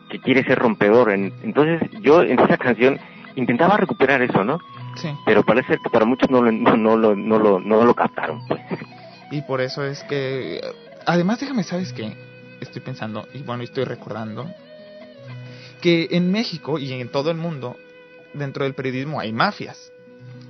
que quiere ser rompedor. Entonces yo en esa canción intentaba recuperar eso, ¿no? Sí. Pero parece que para muchos no lo captaron, pues. Y por eso es que, además, ¿sabes qué? Estoy pensando, y bueno, estoy recordando, que en México y en todo el mundo, dentro del periodismo hay mafias.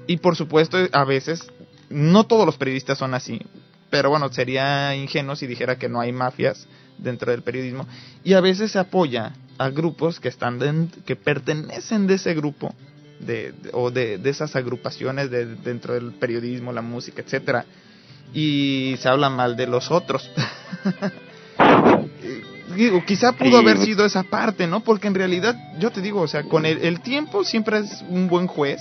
Y por supuesto, a veces, no todos los periodistas son así, pero bueno, sería ingenuo si dijera que no hay mafias dentro del periodismo. Y a veces se apoya a grupos que pertenecen de ese grupo de esas agrupaciones dentro del periodismo, la música, etcétera, y se habla mal de los otros. Digo, quizá pudo haber sido esa parte, ¿no? Porque en realidad, yo te digo, o sea, con el tiempo siempre es un buen juez,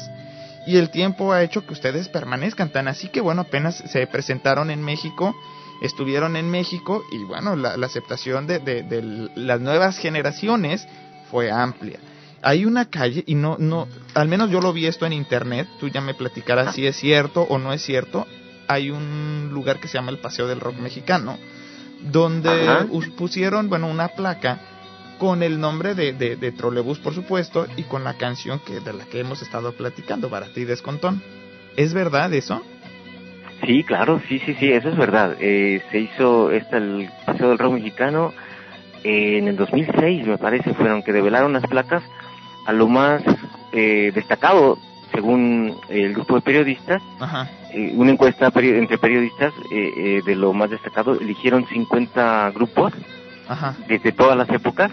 y el tiempo ha hecho que ustedes permanezcan, tan así que bueno, apenas se presentaron en México, estuvieron en México, y bueno, la aceptación de las nuevas generaciones fue amplia. Hay una calle, y no, al menos yo lo vi esto en internet, tú ya me platicarás si es cierto o no es cierto. Hay un lugar que se llama el Paseo del Rock Mexicano, donde pusieron, bueno, una placa con el nombre de Trolebús, por supuesto, y con la canción de la que hemos estado platicando, Baratí Descontón. ¿Es verdad eso? Sí, claro, sí, eso es verdad. Se hizo el Paseo del Rock Mexicano en el 2006, me parece, fueron que develaron las placas a lo más destacado, según el grupo de periodistas. Una encuesta entre periodistas de lo más destacado, eligieron 50 grupos desde todas las épocas,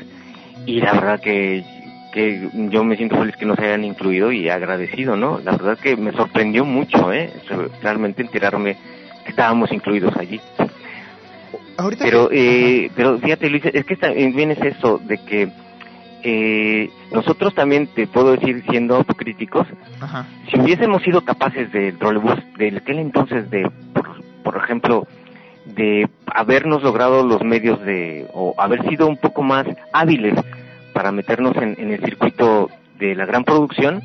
y la verdad que yo me siento feliz que nos hayan incluido y agradecido, ¿no? La verdad que me sorprendió mucho, realmente enterarme que estábamos incluidos allí. Ahorita pero fíjate, Luis, es que también es eso de que nosotros también, te puedo decir, siendo autocríticos, si hubiésemos sido capaces del trolebús de aquel entonces, por ejemplo, de habernos logrado los medios o haber sido un poco más hábiles para meternos en el circuito de la gran producción,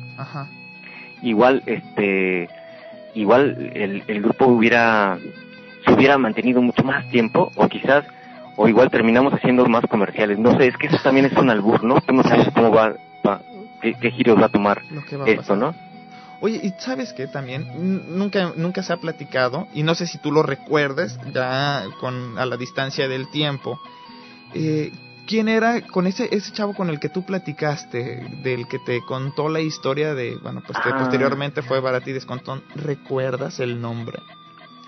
igual el grupo se hubiera mantenido mucho más tiempo, o igual terminamos haciendo más comerciales. No sé, es que eso también es un albur, ¿no? Tú no sabes cómo qué giros va a tomar esto, ¿no? Oye, y ¿sabes qué? También nunca se ha platicado, y no sé si tú lo recuerdes ya a la distancia del tiempo, ¿quién era con ese chavo con el que tú platicaste, del que te contó la historia de, bueno, pues que posteriormente fue Baratí Descontón? ¿Recuerdas el nombre?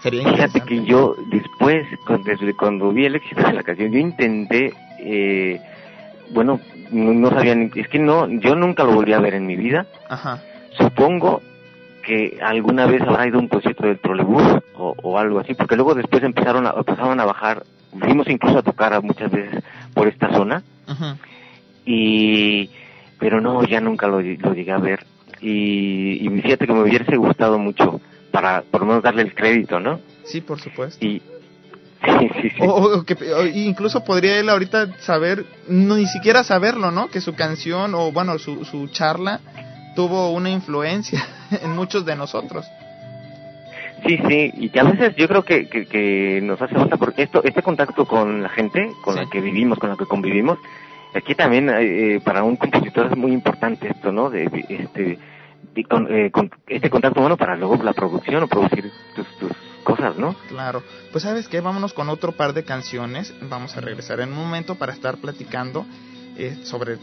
Fíjate que yo después, desde cuando vi el éxito de la canción, yo intenté, no sabía, es que yo nunca lo volví a ver en mi vida. Supongo que alguna vez habrá ido a un concierto del Trolebús o algo así, porque luego después empezaron a bajar, fuimos incluso a tocar muchas veces por esta zona, pero no, ya nunca lo llegué a ver, y fíjate que me hubiese gustado mucho, para por lo menos darle el crédito, ¿no? Sí, por supuesto. Sí. O incluso podría él ahorita saber, ni siquiera saberlo, ¿no? Que su canción, o bueno, su charla tuvo una influencia en muchos de nosotros. Sí, y que a veces yo creo que nos hace falta, porque este contacto con la gente, con la que vivimos, con la que convivimos, aquí también para un compositor es muy importante esto, ¿no? Con este contacto, bueno, para luego la producción o producir tus cosas, ¿no? Claro. Pues ¿sabes qué? Vámonos con otro par de canciones. Vamos a regresar en un momento para estar platicando sobre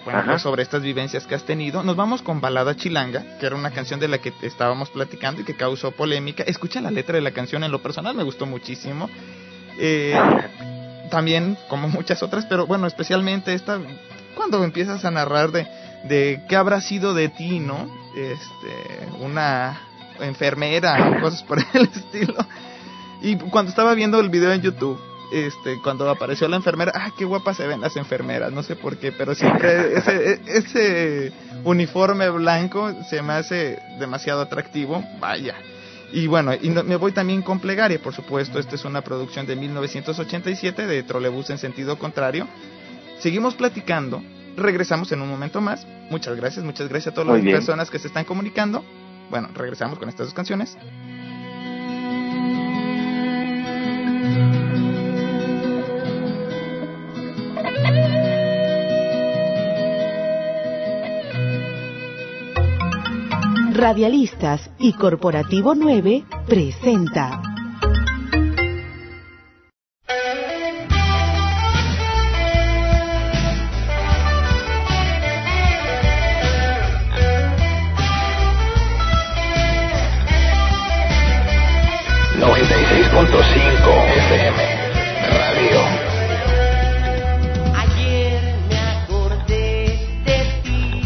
estas vivencias que has tenido. Nos vamos con Balada Chilanga, que era una canción de la que estábamos platicando y que causó polémica. Escucha la letra de la canción, en lo personal me gustó muchísimo. También como muchas otras, pero bueno, especialmente esta, cuando empiezas a narrar de qué habrá sido de ti, ¿no? Una enfermera, cosas por el estilo. Y cuando estaba viendo el video en YouTube, cuando apareció la enfermera, qué guapas se ven las enfermeras, no sé por qué, pero siempre ese uniforme blanco se me hace demasiado atractivo, vaya. Y bueno, me voy también con Plegaria, por supuesto. Esta es una producción de 1987 de Trolebús en sentido contrario. Seguimos platicando, regresamos en un momento más. Muchas gracias a todas las personas que se están comunicando. Bueno, regresamos con estas dos canciones. Radialistas y Corporativo 9 presenta Ayer me acordé de ti.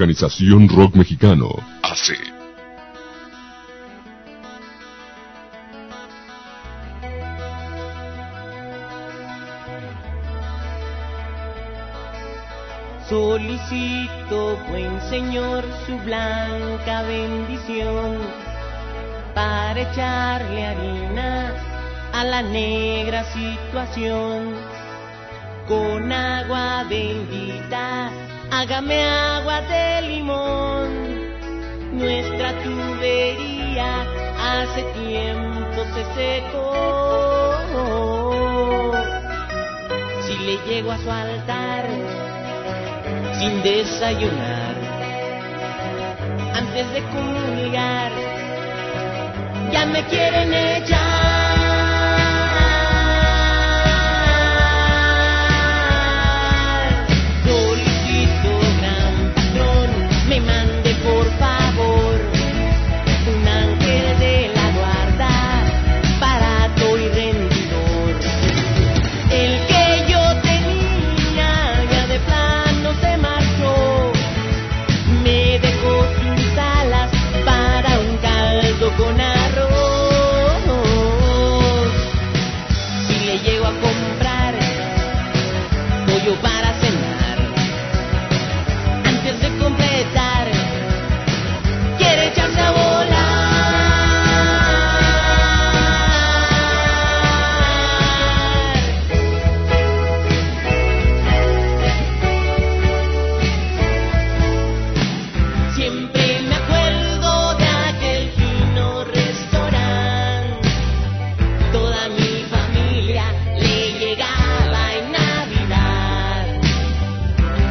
Organización Rock Mexicano, AC. Solicito, buen Señor, su blanca bendición para echarle harina a la negra situación. Con agua bendita, hágame agua de limón. Nuestra tubería hace tiempo se secó. Si le llego a su altar sin desayunar, antes de comulgar, ya me quieren echar. Solicito, gran patrón, me mande por favor un ángel de la guarda, barato y rendidor. El que yo tenía ya de plano se marchó, me dejó sus alas para un caldo con arroz. Si le llego a comprar pollo para cenar, antes de completar, quiere echarse a volar. Siempre me acuerdo de aquel fino restaurante, toda mi familia le llegaba en Navidad,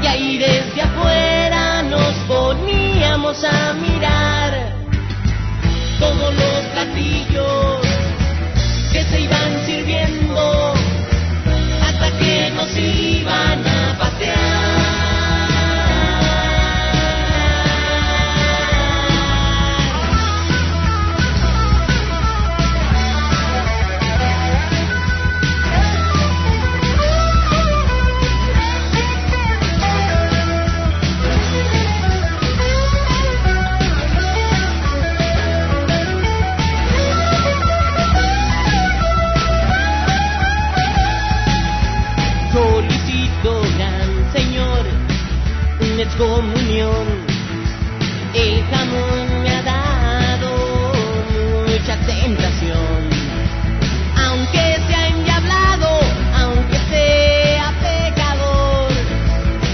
y ahí desde afuera nos poníamos a mirar todos los platillos que se iban sirviendo hasta que nos iban a pasear. Solicito, gran Señor, una excomunión. El jamón me ha dado mucha tentación. Aunque sea endiablado, aunque sea pecador,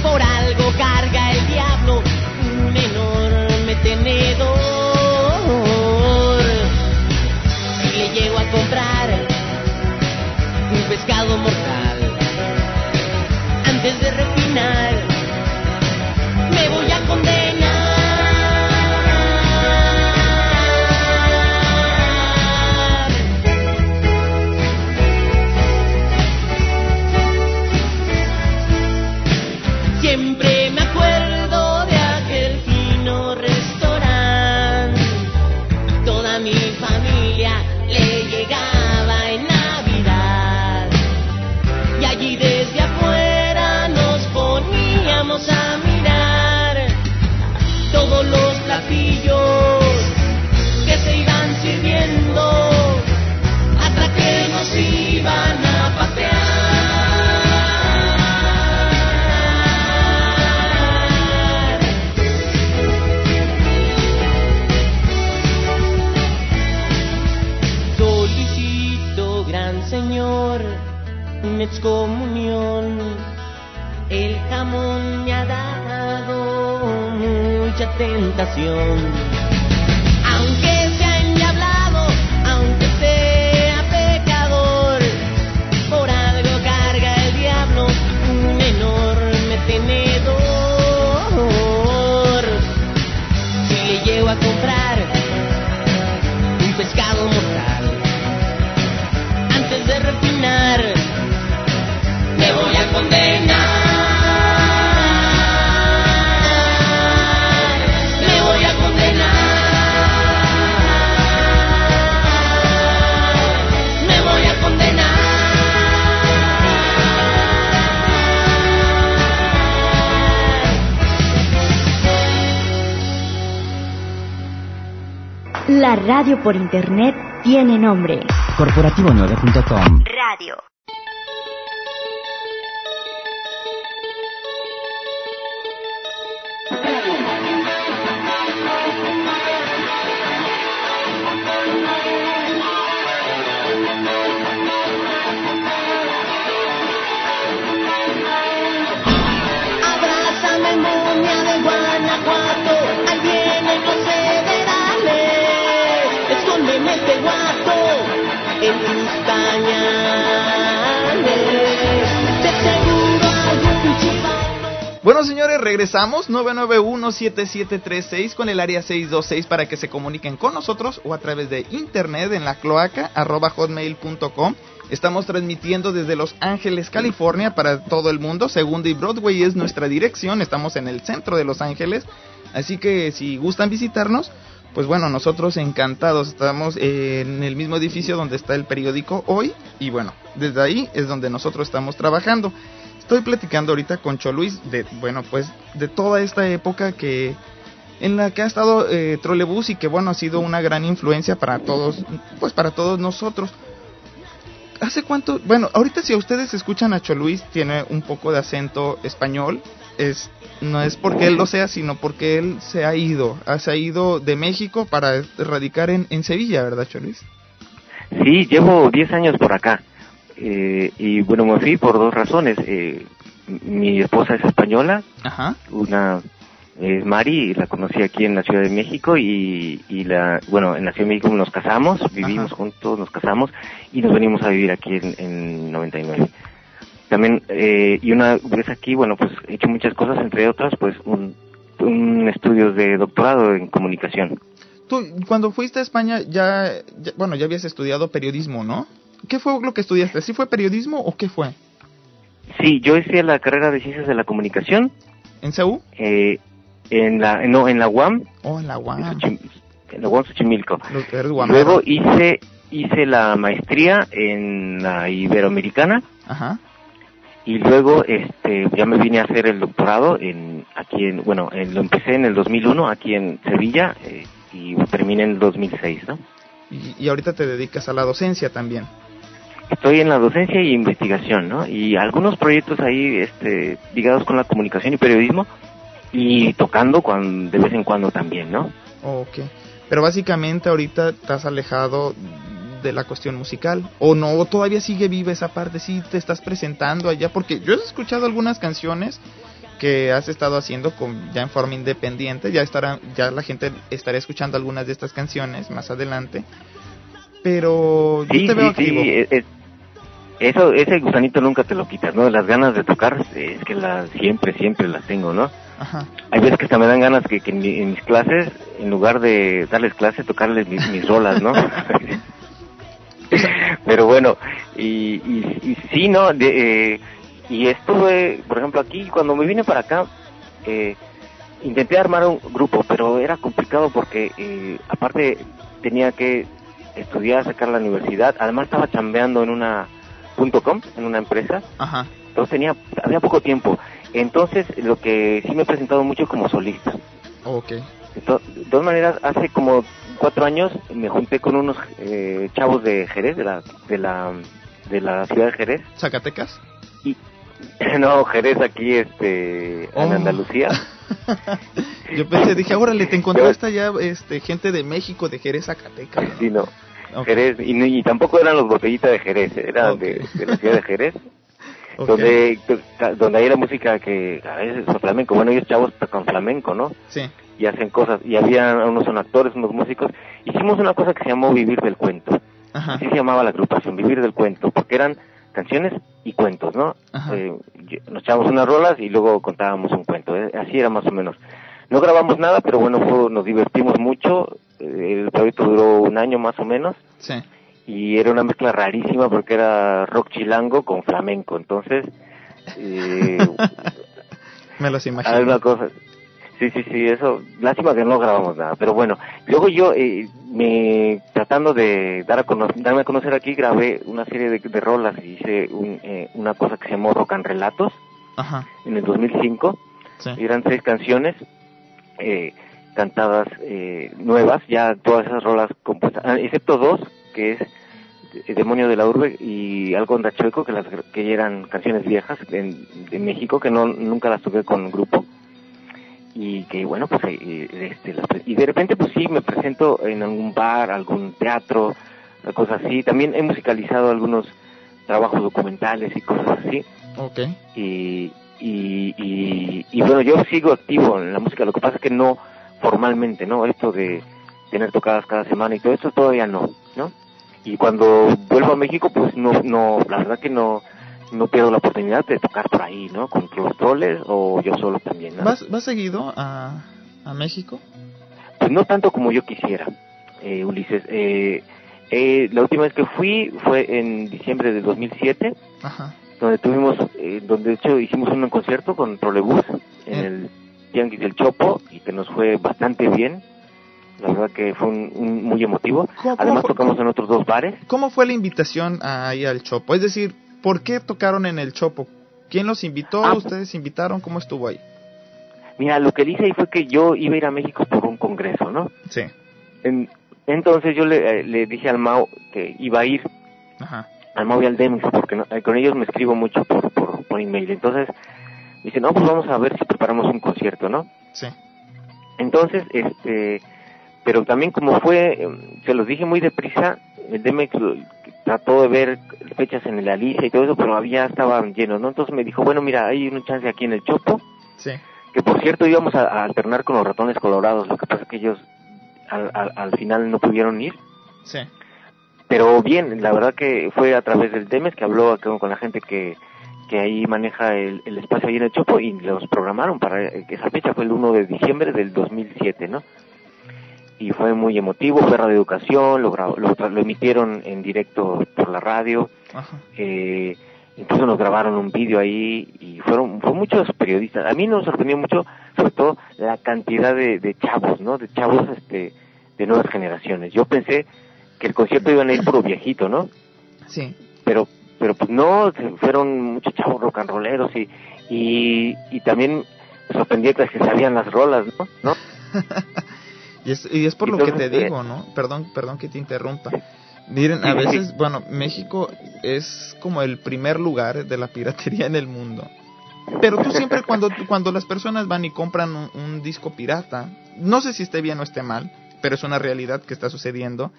por algo carga el diablo un enorme tenedor. Si le llego a comprar un pescado mortal, antes de refinar, me voy a condenar. Siempre me acuerdo de aquel fino restaurante, toda mi familia le llegaba en Navidad, y allí desde afuera nos poníamos a mirar todos los platillos que se iban sirviendo hasta que nos iban a pasear. Solicito, gran Señor, una excomunión. El jamón me ha dado mucha tentación. Aunque sea endiablado, aunque sea pecador, por algo carga el diablo un enorme tenedor. Si le llego a comprar un pescado mortal, antes de refinar, me voy a condenar. Me voy a condenar. La radio por internet tiene nombre. Corporativo9.com Radio. Abrázame, momia de Guanajuato, ahí viene, no sé de darle. Escóndeme este guato en tus pañales. De seguro algún chivato. Bueno, señores, regresamos 991-7736 con el área 626 para que se comuniquen con nosotros o a través de internet en la cloaca @hotmail.com. Estamos transmitiendo desde Los Ángeles, California para todo el mundo. Segunda y Broadway es nuestra dirección. Estamos en el centro de Los Ángeles. Así que si gustan visitarnos, pues bueno, nosotros encantados. Estamos en el mismo edificio donde está el periódico Hoy. Y bueno, desde ahí es donde nosotros estamos trabajando. Estoy platicando ahorita con Choluis de, bueno, pues de toda esta época en la que ha estado Trolebús y que bueno, ha sido una gran influencia para todos, pues para todos nosotros. ¿Hace cuánto? Bueno, ahorita si a ustedes escuchan a Choluis, tiene un poco de acento español. No es porque él lo sea, sino porque él se ha ido de México para radicar en Sevilla, ¿verdad, Choluis? Sí, llevo 10 años por acá. Y bueno, me fui por dos razones. Mi esposa es española. Ajá. Una es Mari, la conocí aquí en la Ciudad de México en la Ciudad de México nos casamos, vivimos Ajá. juntos, nos casamos y nos venimos a vivir aquí en 99. También, y una vez aquí, bueno, pues he hecho muchas cosas, entre otras, pues un estudio de doctorado en comunicación. Tú, cuando fuiste a España, ya habías estudiado periodismo, ¿no? ¿Qué fue lo que estudiaste? ¿Sí fue periodismo o qué fue? Sí, yo hice la carrera de Ciencias de la Comunicación. ¿En CEU? En la UAM. Oh, en la UAM. En la UAM Xochimilco. UAM. Luego hice la maestría en la Iberoamericana. Ajá. Y luego ya me vine a hacer el doctorado lo empecé en el 2001 aquí en Sevilla y terminé en el 2006, ¿no? Y ahorita te dedicas a la docencia también. Estoy en la docencia y investigación, ¿no? Y algunos proyectos ahí ligados con la comunicación y periodismo y tocando de vez en cuando también, ¿no? Okay. Pero básicamente ahorita te has alejado de la cuestión musical, ¿o no? ¿O todavía sigue viva esa parte? ¿Sí te estás presentando allá? Porque yo he escuchado algunas canciones que has estado haciendo ya en forma independiente. Ya la gente estará escuchando algunas de estas canciones más adelante. Pero yo te veo activo. Ese gusanito nunca te lo quitas, ¿no? Las ganas de tocar, es que siempre las tengo, ¿no? Ajá. Hay veces que hasta me dan ganas que en mis clases, en lugar de darles clases, tocarles mis rolas, ¿no? Pero bueno, y sí, ¿no? Y estuve, por ejemplo, aquí, cuando me vine para acá, intenté armar un grupo, pero era complicado porque, aparte, tenía que estudiar, sacar la universidad, además estaba chambeando en una .com, en una empresa. Ajá. Entonces había poco tiempo. Entonces, lo que sí me he presentado mucho como solista. Okay. De todas maneras, hace como 4 años me junté con unos chavos de Jerez, de la ciudad de Jerez. ¿Zacatecas? No, Jerez aquí, en Andalucía. Yo dije, órale, te encontraste allá gente de México, de Jerez, Zacatecas, ¿no? Sí, no. Okay. Jerez, y tampoco eran los botellitas de Jerez, eran de la ciudad de Jerez. Okay. Donde hay la música que a veces es flamenco. Bueno, ellos chavos tocan flamenco, ¿no? Sí. Y hacen cosas, y son actores, unos músicos. Hicimos una cosa que se llamó Vivir del Cuento. Ajá. Así se llamaba la agrupación, Vivir del Cuento, porque eran canciones y cuentos, ¿no? Nos echábamos unas rolas y luego contábamos un cuento, así era más o menos. No grabamos nada, pero bueno, nos divertimos mucho. El proyecto duró 1 año más o menos. Sí. Y era una mezcla rarísima porque era rock chilango con flamenco, entonces me los imagino. Alguna cosa. Sí, eso, lástima que no grabamos nada, pero bueno, luego yo tratando de darme a conocer aquí, grabé una serie de rolas y hice una cosa que se llamó Rock and Relatos. Ajá. En el 2005. Sí. Eran 6 canciones cantadas nuevas, ya todas esas rolas compuestas, excepto 2, que es Demonio de la Urbe y Algo Andachueco, que eran canciones viejas de México, que nunca las toqué con grupo. Y que bueno, pues y de repente pues sí me presento en algún bar, algún teatro, cosas así. También he musicalizado algunos trabajos documentales y cosas así. Okay. Y bueno, yo sigo activo en la música, lo que pasa es que no formalmente, ¿no? Esto de tener tocadas cada semana y todo esto todavía no. Y cuando vuelvo a México, pues no, la verdad que no pierdo la oportunidad de tocar por ahí, ¿no? Con los Troles o yo solo también, ¿no? ¿Vas seguido a México? Pues no tanto como yo quisiera, Ulises. La última vez que fui fue en diciembre de 2007, Ajá. donde de hecho hicimos un concierto con Trolebús en el Tianguis del Chopo y que nos fue bastante bien. La verdad que fue muy emotivo. Además tocamos en otros 2 bares. ¿Cómo fue la invitación ahí al Chopo? Es decir, ¿por qué tocaron en el Chopo? ¿Quién los invitó? ¿Ustedes invitaron? ¿Cómo estuvo ahí? Mira, lo que hice ahí fue que yo iba a ir a México por un congreso, ¿no? Sí. Entonces yo le dije al Mau que iba a ir. Ajá. Al Mau y al Demix, porque con ellos me escribo mucho por email. Entonces dice, no, pues vamos a ver si preparamos un concierto, ¿no? Sí. Entonces, pero también como se los dije muy deprisa, el Demix trató de ver fechas en el Alicia y todo eso, pero estaban llenos, ¿no? Entonces me dijo, bueno, mira, hay una chance aquí en el Chopo. Sí. Que por cierto íbamos a alternar con los Ratones Colorados, lo que pasa es que ellos al final no pudieron ir. Sí. Pero bien, la verdad que fue a través del Demes que habló con la gente que ahí maneja el espacio ahí en el Chopo y los programaron para que esa fecha fue el 1 de diciembre del 2007, ¿no? Y fue muy emotivo, fue Radio Educación, lo emitieron en directo por la radio. Ajá. Incluso nos grabaron un vídeo ahí y fueron muchos periodistas. A mí nos sorprendió mucho, sobre todo, la cantidad de chavos, ¿no? De chavos de nuevas generaciones. Yo pensé que el concierto iban a ir puro viejito, ¿no? Sí. Pero pues no, fueron muchos chavos rock and rolleros y también me sorprendió que sabían las rolas, ¿no? y es por entonces, lo que te digo, ¿no? Perdón que te interrumpa. Miren, a veces, bueno, México es como el primer lugar de la piratería en el mundo. Pero tú siempre cuando las personas van y compran un disco pirata, no sé si esté bien o esté mal, pero es una realidad que está sucediendo.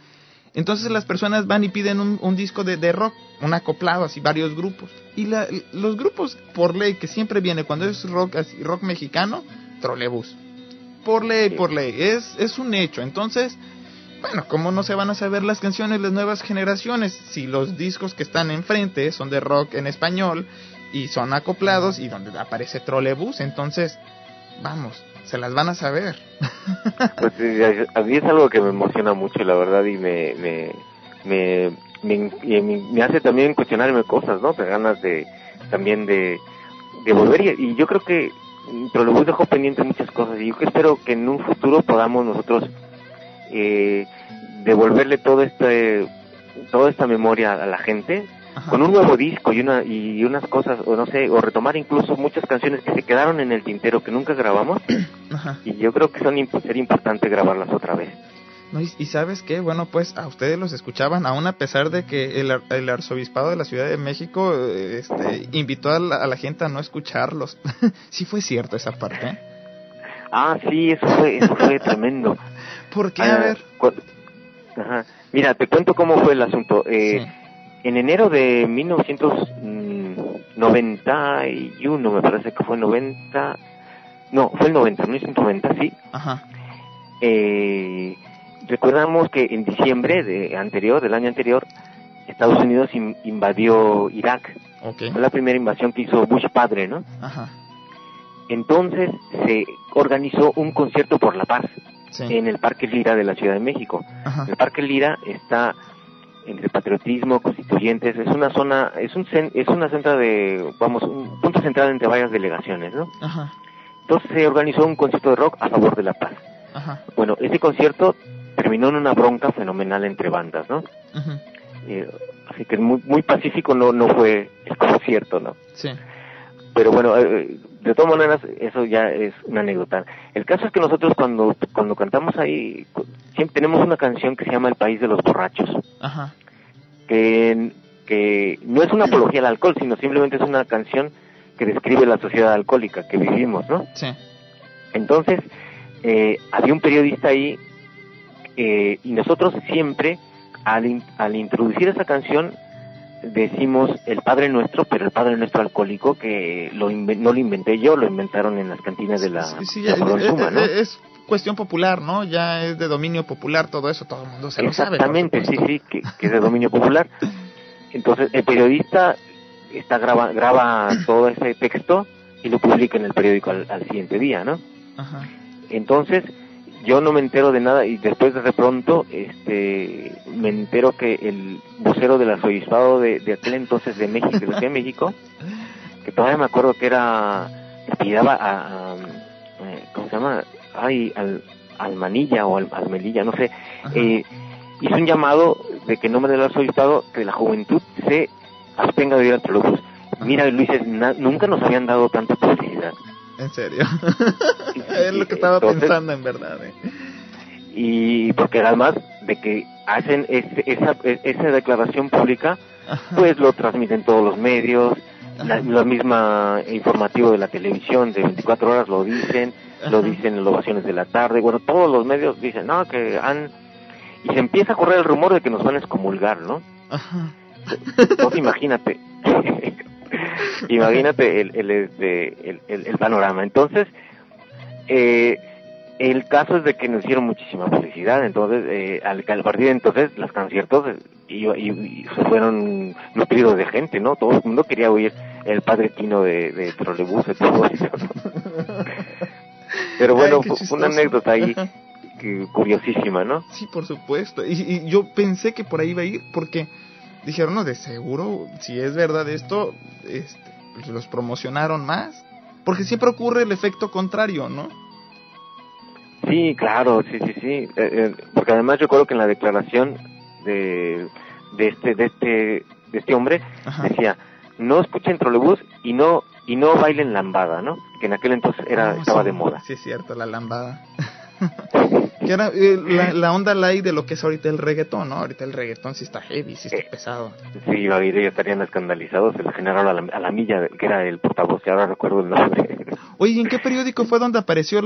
Entonces las personas van y piden un disco de rock, un acoplado, así varios grupos. Y los grupos por ley que siempre viene cuando es rock mexicano, Trolebús. Por ley, es un hecho. Entonces, bueno, ¿cómo no se van a saber las canciones de las nuevas generaciones si los discos que están enfrente son de rock en español y son acoplados y donde aparece Trolebús? Entonces, vamos, se las van a saber. Pues a mí es algo que me emociona mucho, la verdad, y me hace también cuestionarme cosas, ¿no? Me ganas también de volver y yo creo que Trolebús dejó pendiente muchas cosas y yo espero que en un futuro podamos nosotros devolverle toda esta memoria a la gente. Ajá. Con un nuevo disco y unas cosas, o no sé, o retomar incluso muchas canciones que se quedaron en el tintero que nunca grabamos. Ajá. Y yo creo que sería importante grabarlas otra vez. No, y ¿sabes qué? Bueno, pues a ustedes los escuchaban, aún a pesar de que el arzobispado de la Ciudad de México invitó a la gente a no escucharlos. Sí fue cierto esa parte. Ah, sí, eso fue tremendo. ¿Por qué? A ver. Ajá. Mira, te cuento cómo fue el asunto. Sí. En enero de 1991, me parece que fue 90... No, fue el 1990, sí. Ajá. Recordamos que en diciembre del año anterior, Estados Unidos invadió Irak. Okay. Fue la primera invasión que hizo Bush padre, ¿no? Ajá. Entonces se organizó un concierto por la paz, sí, en el Parque Lira de la Ciudad de México. Ajá. El Parque Lira está entre patriotismo, constituyentes, es una zona, es un punto central entre varias delegaciones, ¿no? Ajá. Entonces se organizó un concierto de rock a favor de la paz. Ajá. Bueno, ese concierto terminó en una bronca fenomenal entre bandas, ¿no? Ajá. Así que muy, muy pacífico no fue el concierto, ¿no? Sí. Pero bueno, de todas maneras, eso ya es una anécdota. El caso es que nosotros cuando cantamos ahí, siempre tenemos una canción que se llama El País de los Borrachos. Ajá. Que no es una apología al alcohol, sino simplemente es una canción que describe la sociedad alcohólica que vivimos, ¿no? Sí. Entonces, había un periodista ahí, y nosotros siempre, al introducir esa canción, decimos el Padre Nuestro, pero el Padre Nuestro alcohólico, que no lo inventé yo, lo inventaron en las cantinas de la Suma, ¿no? Es cuestión popular, ¿no? Ya es de dominio popular todo eso, todo el mundo se lo sabe. Exactamente, sí, que es de dominio popular. Entonces, el periodista graba todo ese texto y lo publica en el periódico al siguiente día, ¿no? Ajá. Entonces, yo no me entero de nada y después de pronto me entero que el vocero del arzobispado de aquel entonces de México, de la Ciudad de México, que todavía me acuerdo que ¿cómo se llama? Al Manilla o al Melilla, no sé, hizo un llamado de que en nombre del arzobispado que la juventud se abstenga de ir al Trolebús. Mira, Luis, nunca nos habían dado tanta publicidad. ¿En serio? Es lo que estaba pensando, en verdad. Y porque además de que hacen esa declaración pública, pues lo transmiten todos los medios, la misma informativo de la televisión de 24 horas lo dicen en las ovaciones de la tarde, bueno, todos los medios dicen, no, que y se empieza a correr el rumor de que nos van a excomulgar, ¿no? Ajá. Entonces imagínate el panorama. Entonces, el caso es de que nos hicieron muchísima publicidad. Entonces, al partir de entonces, los conciertos y se fueron nutridos de gente, ¿no? Todo el mundo quería oír el Padre Tino de Trolebús, de todo eso, ¿no? Pero bueno, fue una anécdota ahí curiosísima, ¿no? Sí, por supuesto. Y yo pensé que por ahí iba a ir porque dijeron, no, de seguro, si es verdad esto, pues los promocionaron más. Porque siempre ocurre el efecto contrario, ¿no? Sí, claro, sí. Porque además yo creo que en la declaración de este hombre, ajá, decía, no escuchen Trolebús y no bailen lambada, ¿no? Que en aquel entonces estaba de moda. Sí, es cierto, la lambada. Que era la onda light de lo que es ahorita el reggaetón, ¿no? Ahorita el reggaetón sí está heavy, sí está pesado. Sí, ya estarían escandalizados el general Alamilla, que era el portavoz, que ahora recuerdo el nombre. Oye, ¿y en qué periódico fue donde apareció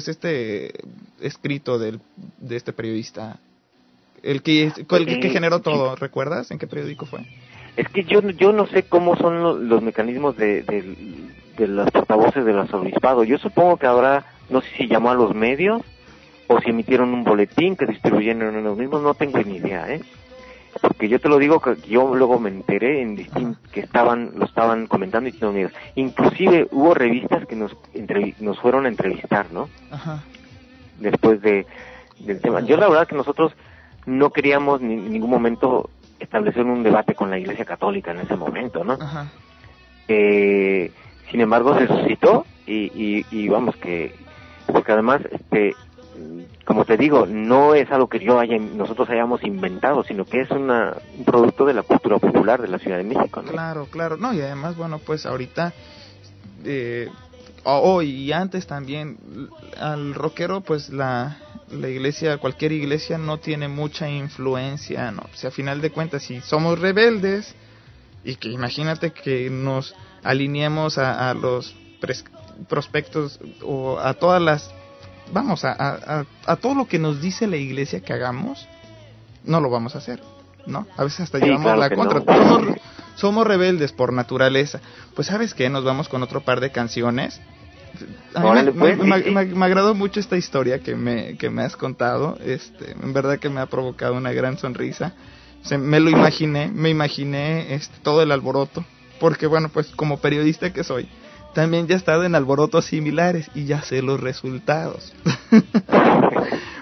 este escrito de este periodista? El que generó todo, ¿recuerdas? ¿En qué periódico fue? Es que yo no sé cómo son los mecanismos de los portavoces del arzobispado. Yo supongo que ahora, no sé si llamó a los medios o si emitieron un boletín que distribuyeron en los mismos, no tengo ni idea, porque yo te lo digo que yo luego me enteré que lo estaban comentando y diciendo medios. Inclusive hubo revistas que nos fueron a entrevistar, ¿no? Ajá. Después del tema. Yo la verdad que nosotros no queríamos en ningún momento establecer un debate con la Iglesia Católica en ese momento, ¿no? Ajá. Sin embargo se suscitó y vamos que, porque además como te digo, no es algo que nosotros hayamos inventado, sino que es un producto de la cultura popular de la Ciudad de México, ¿no? Claro, no, y además, bueno, pues ahorita hoy y antes también al rockero, pues la iglesia, cualquier iglesia no tiene mucha influencia, ¿no? O sea, a final de cuentas, si somos rebeldes y que imagínate que nos alineemos a los prospectos o a todas las, vamos, a todo lo que nos dice la iglesia que hagamos, no lo vamos a hacer, ¿no? A veces hasta llevamos claro la contra. No. Somos rebeldes por naturaleza. Pues ¿sabes qué? Nos vamos con otro par de canciones. A mí me agradó mucho esta historia que me has contado. En verdad que me ha provocado una gran sonrisa. Me imaginé todo el alboroto, porque bueno, pues como periodista que soy, también ya he estado en alborotos similares y ya sé los resultados.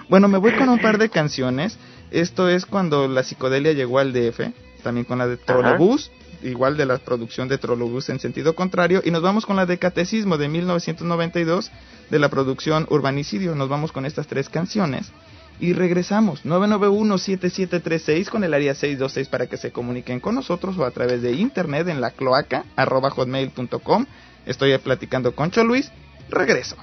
Bueno, me voy con un par de canciones. Esto es cuando la psicodelia llegó al DF, también con la de Trolebús, igual de la producción de Trolebús en sentido contrario, y nos vamos con la de Catecismo de 1992 de la producción Urbanicidio. Nos vamos con estas tres canciones y regresamos. 991-7736 con el área 626 para que se comuniquen con nosotros o a través de internet en la cloaca @hotmail.com. Estoy platicando con Cho Luis. Regreso.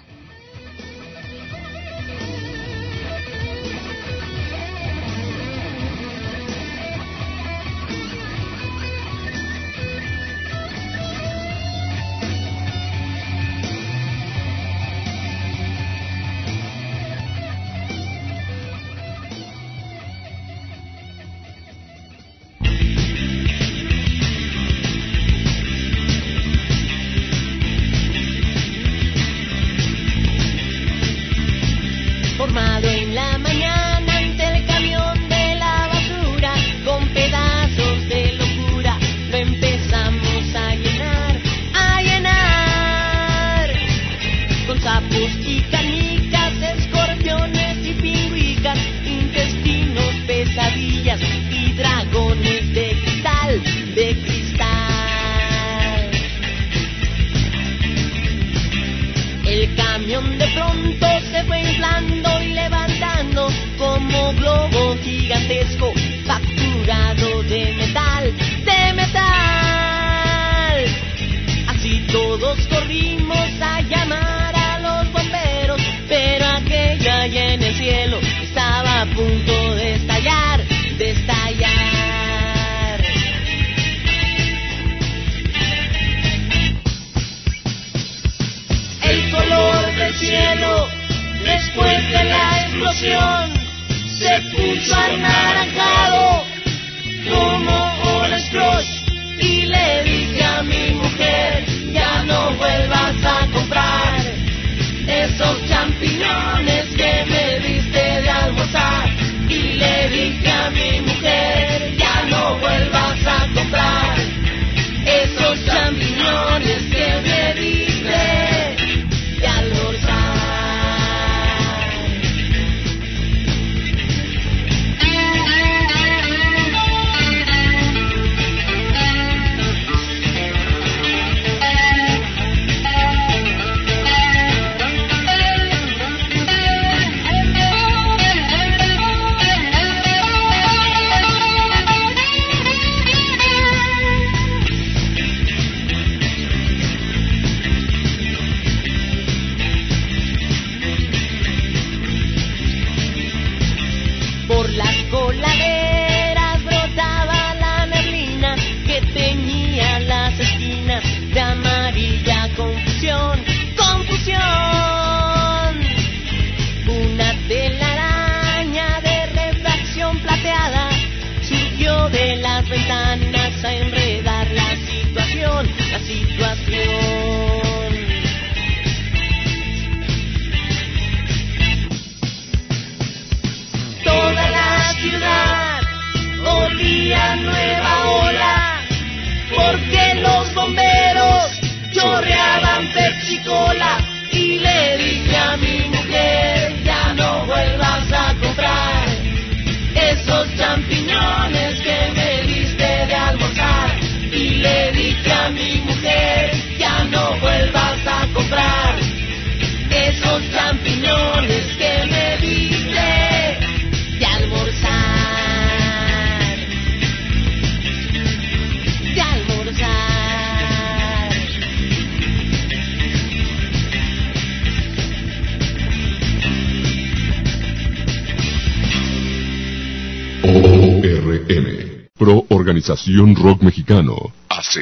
ORM, Pro Organización Rock Mexicano, AC.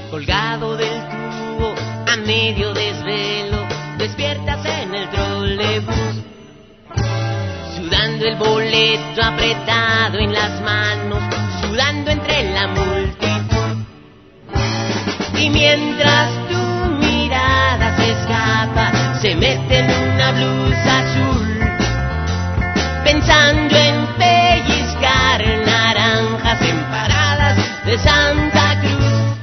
Colgado del tubo, a medio desvelo, despiertas en el trolebús, sudando el boleto apretado en las manos, sudando entre la multitud. Y mientras tu mirada se escapa, se mete en una blusa azul, pensando en pellizcar naranjas en paradas de Santa Cruz.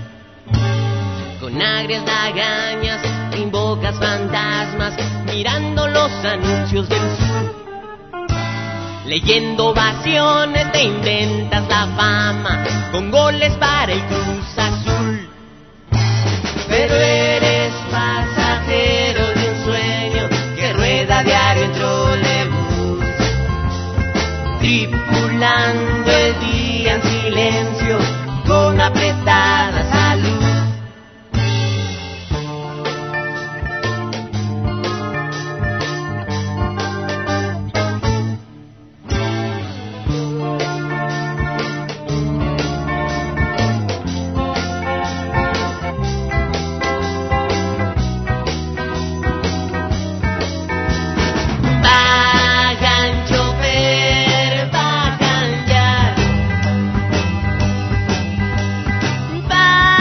Con agrias lagañas invocas fantasmas, mirando los anuncios del sur. Leyendo ovaciones te inventas la fama, con goles para el Cruz Azul. Pero eres circulando el día en silencio, con apretada salud. Bye.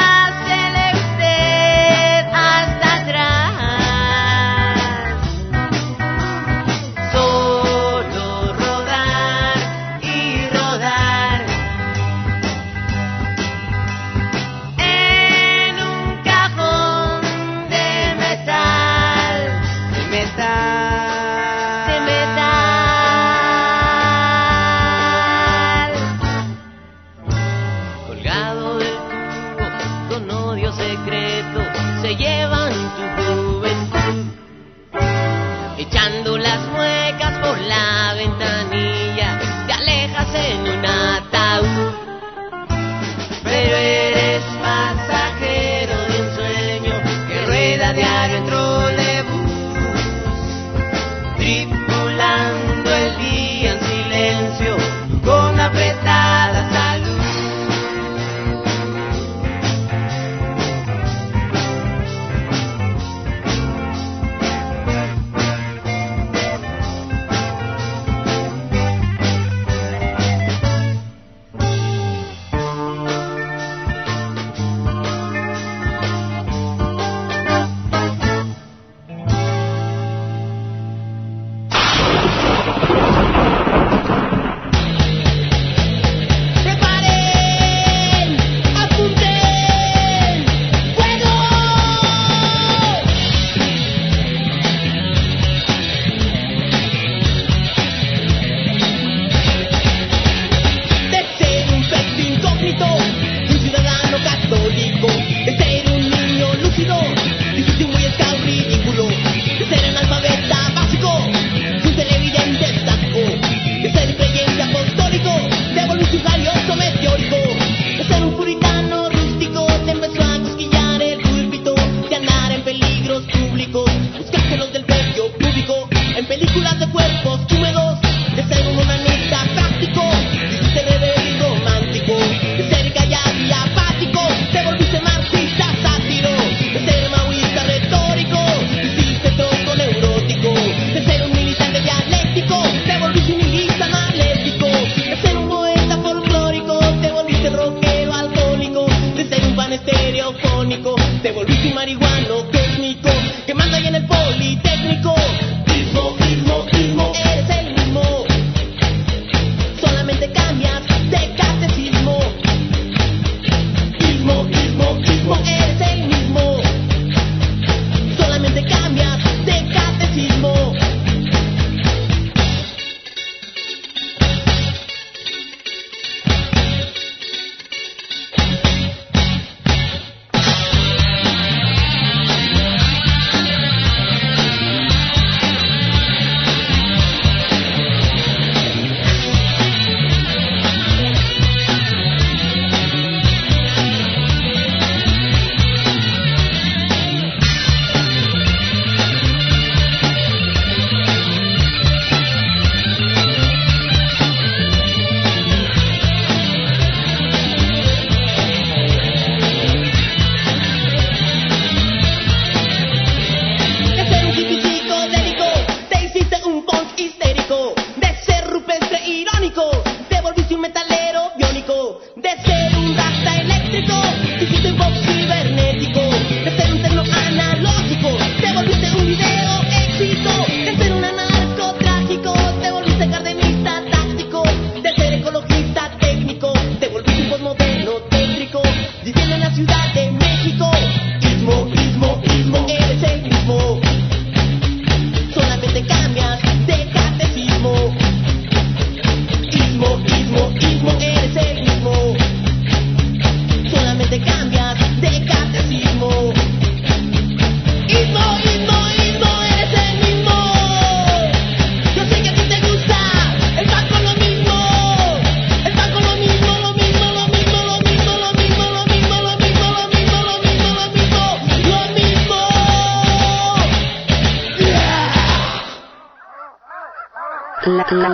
La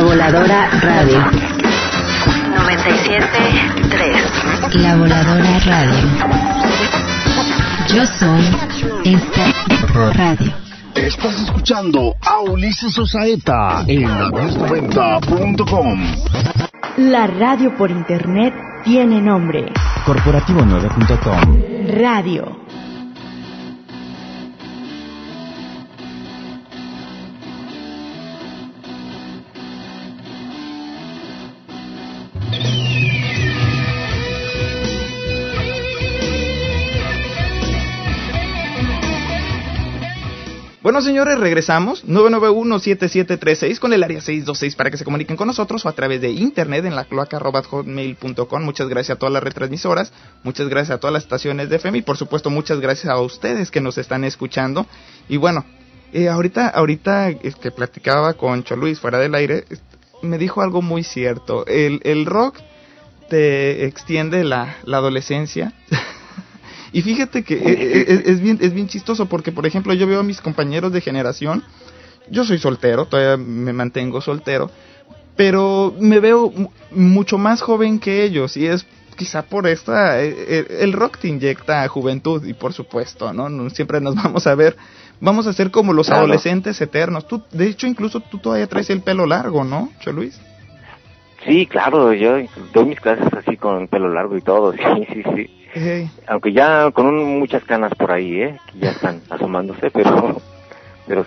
Voladora Radio 97.3. La Voladora Radio. Yo soy esta radio. Estás escuchando a Ulises Osaeta en 1090.com. La radio por internet tiene nombre. Corporativo9.com. Radio. Bueno, señores, regresamos. 991-7736 con el área 626 para que se comuniquen con nosotros o a través de internet en la cloaca@hotmail.com. Muchas gracias a todas las retransmisoras, muchas gracias a todas las estaciones de FM y por supuesto muchas gracias a ustedes que nos están escuchando. Y bueno, ahorita que platicaba con Choluis fuera del aire, me dijo algo muy cierto. El rock te extiende la adolescencia. Y fíjate que es bien chistoso porque, por ejemplo, yo veo a mis compañeros de generación. Yo soy soltero, todavía me mantengo soltero, pero me veo mucho más joven que ellos y es quizá por el rock te inyecta juventud y por supuesto, ¿no? Siempre nos vamos a ser como los adolescentes eternos. Tú, de hecho, incluso tú todavía traes el pelo largo, ¿no, Choluis? Sí, claro, yo doy mis clases así con el pelo largo y todo, sí. Hey. Aunque ya con muchas canas por ahí, que ya están asomándose, pero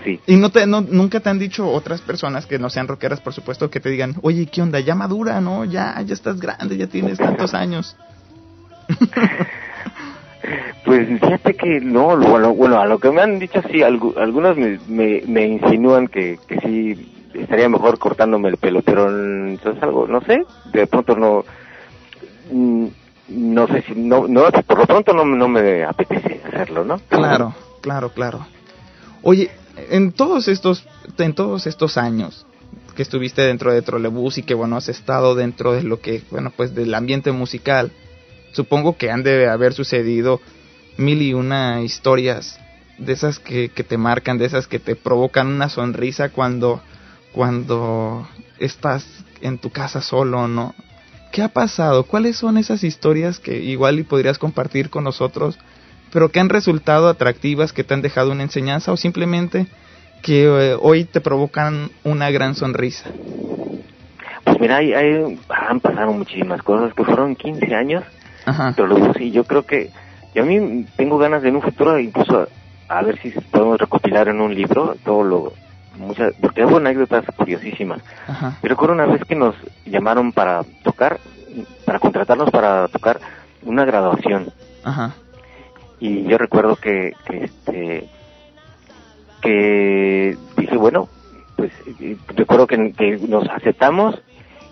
sí. ¿Y nunca te han dicho otras personas que no sean rockeras, por supuesto, que te digan, oye, ¿qué onda? Ya madura, ¿no? Ya estás grande, ya tienes tantos años. Pues fíjate que no, bueno, a lo que me han dicho sí, algunos me insinúan que sí estaría mejor cortándome el pelo, pero eso es algo, no sé, de pronto no sé si no por lo pronto no me apetece hacerlo, ¿no? Claro. Oye, en todos estos años que estuviste dentro de Trolebús y que bueno has estado dentro de lo que pues del ambiente musical, supongo que han de haber sucedido 1001 historias de esas que te marcan, de esas que te provocan una sonrisa cuando estás en tu casa solo, ¿no? ¿Qué ha pasado? ¿Cuáles son esas historias que igual y podrías compartir con nosotros, pero que han resultado atractivas, que te han dejado una enseñanza o simplemente que hoy te provocan una gran sonrisa? Pues mira, han pasado muchísimas cosas, que fueron 15 años, Ajá. Y yo creo que a mí tengo ganas de en un futuro incluso a ver si podemos recopilar en un libro porque hubo anécdotas curiosísimas. Ajá. Yo recuerdo una vez que nos llamaron para contratarnos para tocar una graduación. Ajá. Y yo recuerdo que dije, bueno, pues recuerdo que nos aceptamos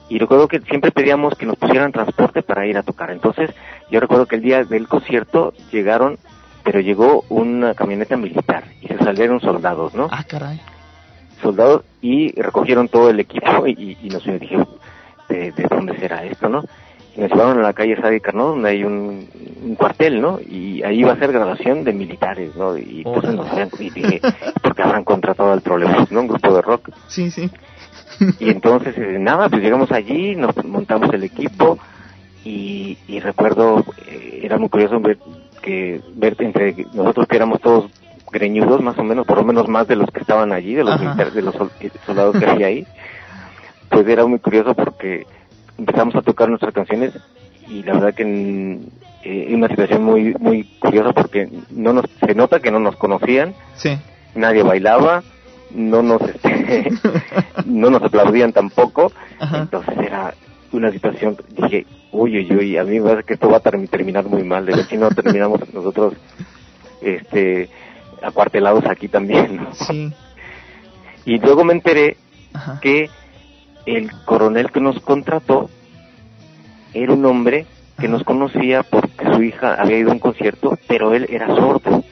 y recuerdo que siempre pedíamos que nos pusieran transporte para ir a tocar. Entonces, yo recuerdo que el día del concierto llegó una camioneta militar y se salieron soldados, ¿no? Ah, caray. Soldados y recogieron todo el equipo y nos dijeron de dónde será esto, ¿no? Y nos llevaron a la calle Sadi Carnot, donde hay un cuartel, ¿no? Y ahí iba a ser graduación de militares, ¿no? Y entonces y dije, ¿por qué habrán contratado al Trolebús, ¿no? Un grupo de rock. Sí. Y entonces, pues llegamos allí, nos montamos el equipo y recuerdo, era muy curioso ver entre nosotros que éramos todos greñudos, más o menos, por lo menos más de los que estaban allí, de los militares, de los soldados que había ahí. Pues era muy curioso porque empezamos a tocar nuestras canciones y la verdad que en una situación muy muy curiosa porque se nota que no nos conocían. Sí. Nadie bailaba, no nos aplaudían tampoco. Ajá. Entonces era una situación, dije, uy, a mí me parece que esto va a terminar muy mal, de ver si no terminamos nosotros acuartelados aquí también, ¿no? Sí. Y luego me enteré Ajá. que el coronel que nos contrató era un hombre que nos conocía porque su hija había ido a un concierto, pero él era sordo.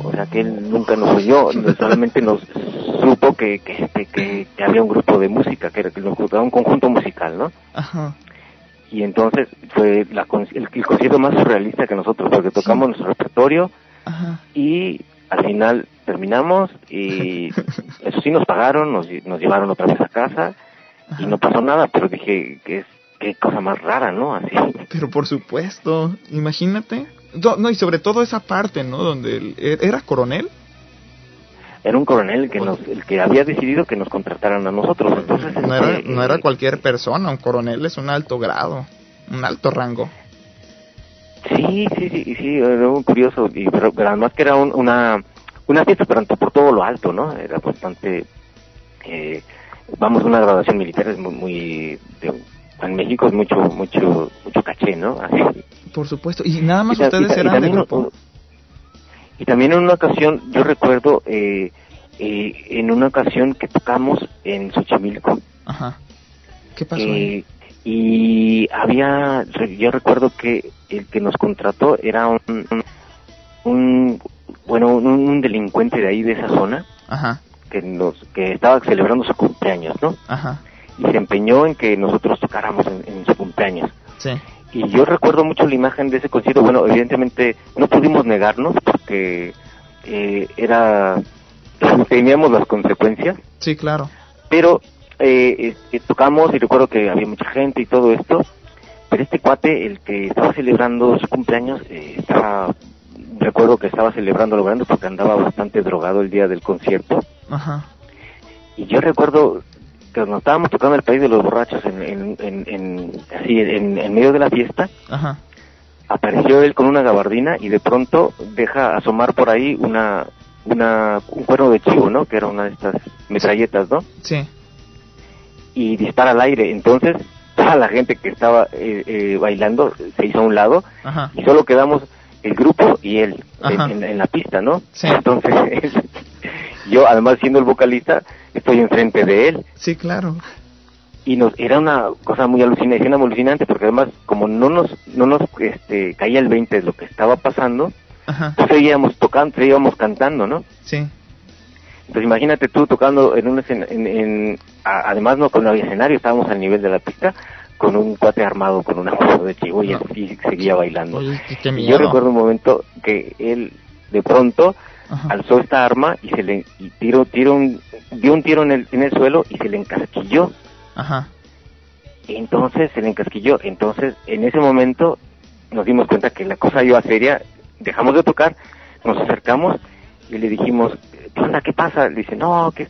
O sea que él nunca nos oyó, solamente nos supo que había un grupo de música, que nos gustaba un conjunto musical, ¿no? Ajá. Y entonces fue el concierto más surrealista que nosotros, porque tocamos nuestro repertorio. Ajá. Y al final terminamos y eso sí nos pagaron, nos llevaron otra vez a casa. Ajá. Y no pasó nada, pero dije qué cosa más rara, ¿no? Así. Pero por supuesto, imagínate. No, y sobre todo esa parte, ¿no? Donde ¿era coronel? Era un coronel el que había decidido que nos contrataran a nosotros. Entonces no era cualquier persona, un coronel es un alto grado, un alto rango. Sí, era muy curioso, pero además que era una fiesta, pero por todo lo alto, ¿no? Era bastante, una graduación militar es muy en México es mucho caché, ¿no? Así. Por supuesto, y nada más ustedes eran de grupo. Y también en una ocasión, yo recuerdo, en una ocasión que tocamos en Xochimilco. Ajá. ¿Qué pasó ahí? Y yo recuerdo que el que nos contrató era un delincuente de ahí, de esa zona. Ajá. Que estaba celebrando su cumpleaños, ¿no? Ajá. Y se empeñó en que nosotros tocáramos en su cumpleaños. Sí. Y yo recuerdo mucho la imagen de ese concierto. Bueno, evidentemente no pudimos negarnos porque teníamos las consecuencias. Sí, claro. Pero tocamos y recuerdo que había mucha gente y todo esto. Pero este cuate, el que estaba celebrando su cumpleaños, recuerdo que estaba celebrando lo grande porque andaba bastante drogado el día del concierto. Ajá. Y yo recuerdo que nos estábamos tocando El País de los Borrachos en medio de la fiesta. Ajá. Apareció él con una gabardina y de pronto deja asomar por ahí un cuerno de chivo, ¿no? Que era una de estas metralletas, ¿no? Sí. Y dispara al aire. Entonces toda la gente que estaba bailando se hizo a un lado. Ajá. Y solo quedamos el grupo y él en la pista, ¿no? Sí. Entonces yo, además siendo el vocalista, estoy enfrente de él. Sí, claro. Y era una cosa muy alucinante, porque además, como no nos caía el 20 de lo que estaba pasando, ajá, pues seguíamos tocando, seguíamos cantando, ¿no? Sí. Entonces imagínate tú tocando en un además no había escenario, estábamos al nivel de la pista, con un cuate armado con una mano de chivo y él seguía bailando. Oye, qué miedo. Y yo recuerdo un momento que él de pronto alzó esta arma y dio un tiro en el suelo y se le encasquilló. Ajá. Entonces se le encasquilló. Entonces en ese momento nos dimos cuenta que la cosa iba seria, dejamos de tocar, nos acercamos y le dijimos, ¿qué onda? ¿Qué pasa? Le dice, no, que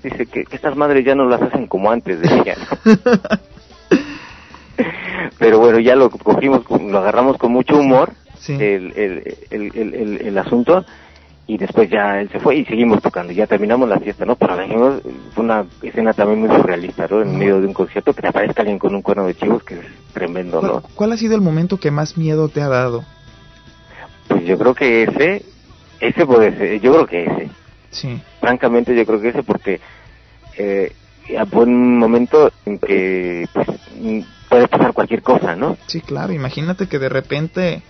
estas madres ya no las hacen como antes, decía. Pero bueno, ya lo cogimos, lo agarramos con mucho humor, sí, el asunto, y después ya él se fue y seguimos tocando, ya terminamos la fiesta, ¿no? Pero dijimos, fue una escena también muy surrealista, ¿no? En medio de un concierto, que te aparezca alguien con un cuerno de chivos, que es tremendo, ¿no? ¿Cuál ha sido el momento que más miedo te ha dado? Pues yo creo que ese puede ser, yo creo que ese. Sí. Francamente yo creo que ese, porque fue un momento en que pues puede pasar cualquier cosa, ¿no? Sí, claro, imagínate que de repente,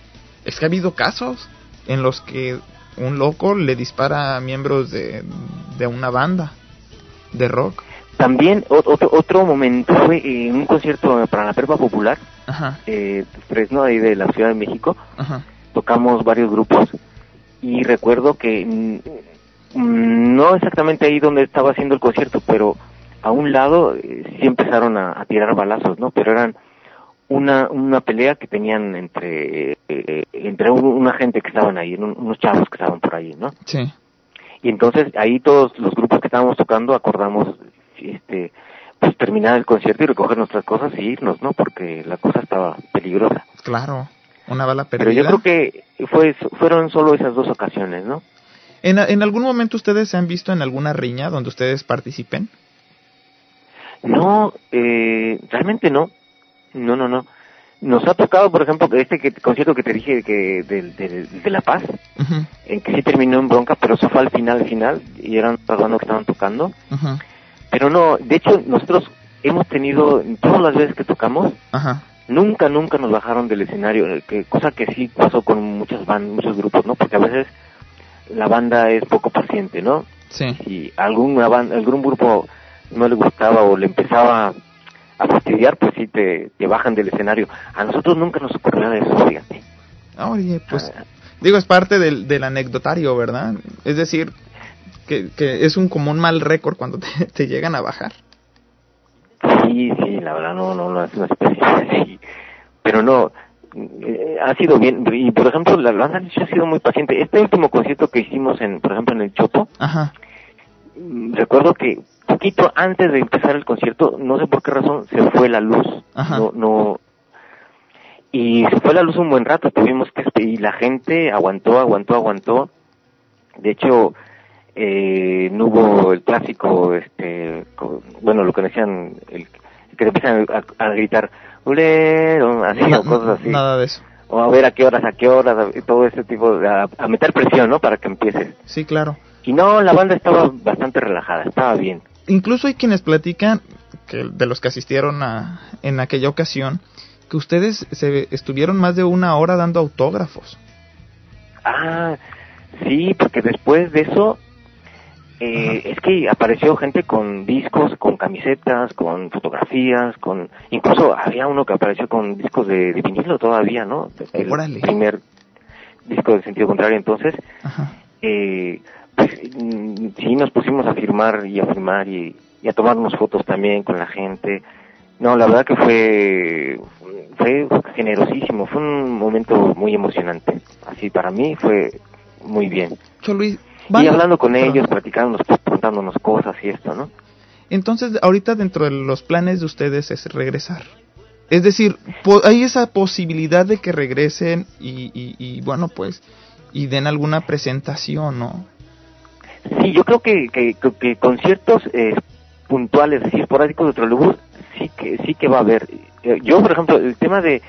es que ha habido casos en los que un loco le dispara a miembros de una banda de rock. También otro momento fue en un concierto para la Prepa Popular, ajá, Fresno, ahí de la Ciudad de México. Ajá. Tocamos varios grupos y recuerdo que no exactamente ahí donde estaba haciendo el concierto, pero a un lado sí empezaron a tirar balazos, ¿no? Pero eran una pelea que tenían entre una gente que estaban ahí, unos chavos que estaban por ahí, ¿no? Sí. Y entonces ahí todos los grupos que estábamos tocando acordamos pues terminar el concierto y recoger nuestras cosas y irnos, ¿no? Porque la cosa estaba peligrosa. Claro, una bala perdida. Pero yo creo que fueron solo esas dos ocasiones, ¿no? ¿En algún momento ustedes se han visto en alguna riña donde ustedes participen? No, realmente no. No. Nos ha tocado, por ejemplo, concierto que te dije que de La Paz, uh-huh, que sí terminó en bronca, pero eso fue al final, y eran las bandas que estaban tocando. Uh-huh. Pero no, de hecho, nosotros hemos tenido, todas las veces que tocamos, uh-huh, nunca nos bajaron del escenario, cosa que sí pasó con muchos grupos, ¿no? Porque a veces la banda es poco paciente, ¿no? Sí. Si algún grupo no le gustaba o le empezaba a fastidiar, pues sí te bajan del escenario. A nosotros nunca nos ocurrió eso, fíjate. Oye, pues, digo, es parte del anecdotario, ¿verdad? Es decir, que es como un mal récord cuando te llegan a bajar. Sí, la verdad no es una especie así, pero no, ha sido bien. Y por ejemplo, la banda ha sido muy paciente. Este último concierto que hicimos por ejemplo en el Chopo, ajá, recuerdo que poquito antes de empezar el concierto, no sé por qué razón, se fue la luz. Ajá. Y se fue la luz un buen rato, y la gente aguantó. De hecho, no hubo el clásico, lo que decían, que te empiezan a gritar, ¡Ulero! Así, o cosas así. Nada de eso. O a ver a qué horas, todo ese tipo a meter presión, ¿no? Para que empieces. Sí, claro. Y no, la banda estaba bastante relajada, estaba bien. Incluso hay quienes platican, que de los que asistieron en aquella ocasión, que ustedes estuvieron más de 1 hora dando autógrafos. Ah, sí, porque después de eso, es que apareció gente con discos, con camisetas, con fotografías, incluso había uno que apareció con discos de vinilo todavía, ¿no? Órale. El primer disco de Sentido Contrario, entonces, pues sí nos pusimos a firmar y a tomarnos fotos también con la gente. No, la verdad que fue generosísimo, fue un momento muy emocionante. Así para mí fue muy bien. Luis, y hablando con ellos, platicándonos, preguntándonos cosas y esto, ¿no? Entonces, ahorita dentro de los planes de ustedes es regresar. Es decir, hay esa posibilidad de que regresen y bueno, pues, y den alguna presentación, ¿no? Sí, yo creo que conciertos puntuales, así esporádicos de Trolebús, sí que va a haber. Yo, por ejemplo, el tema de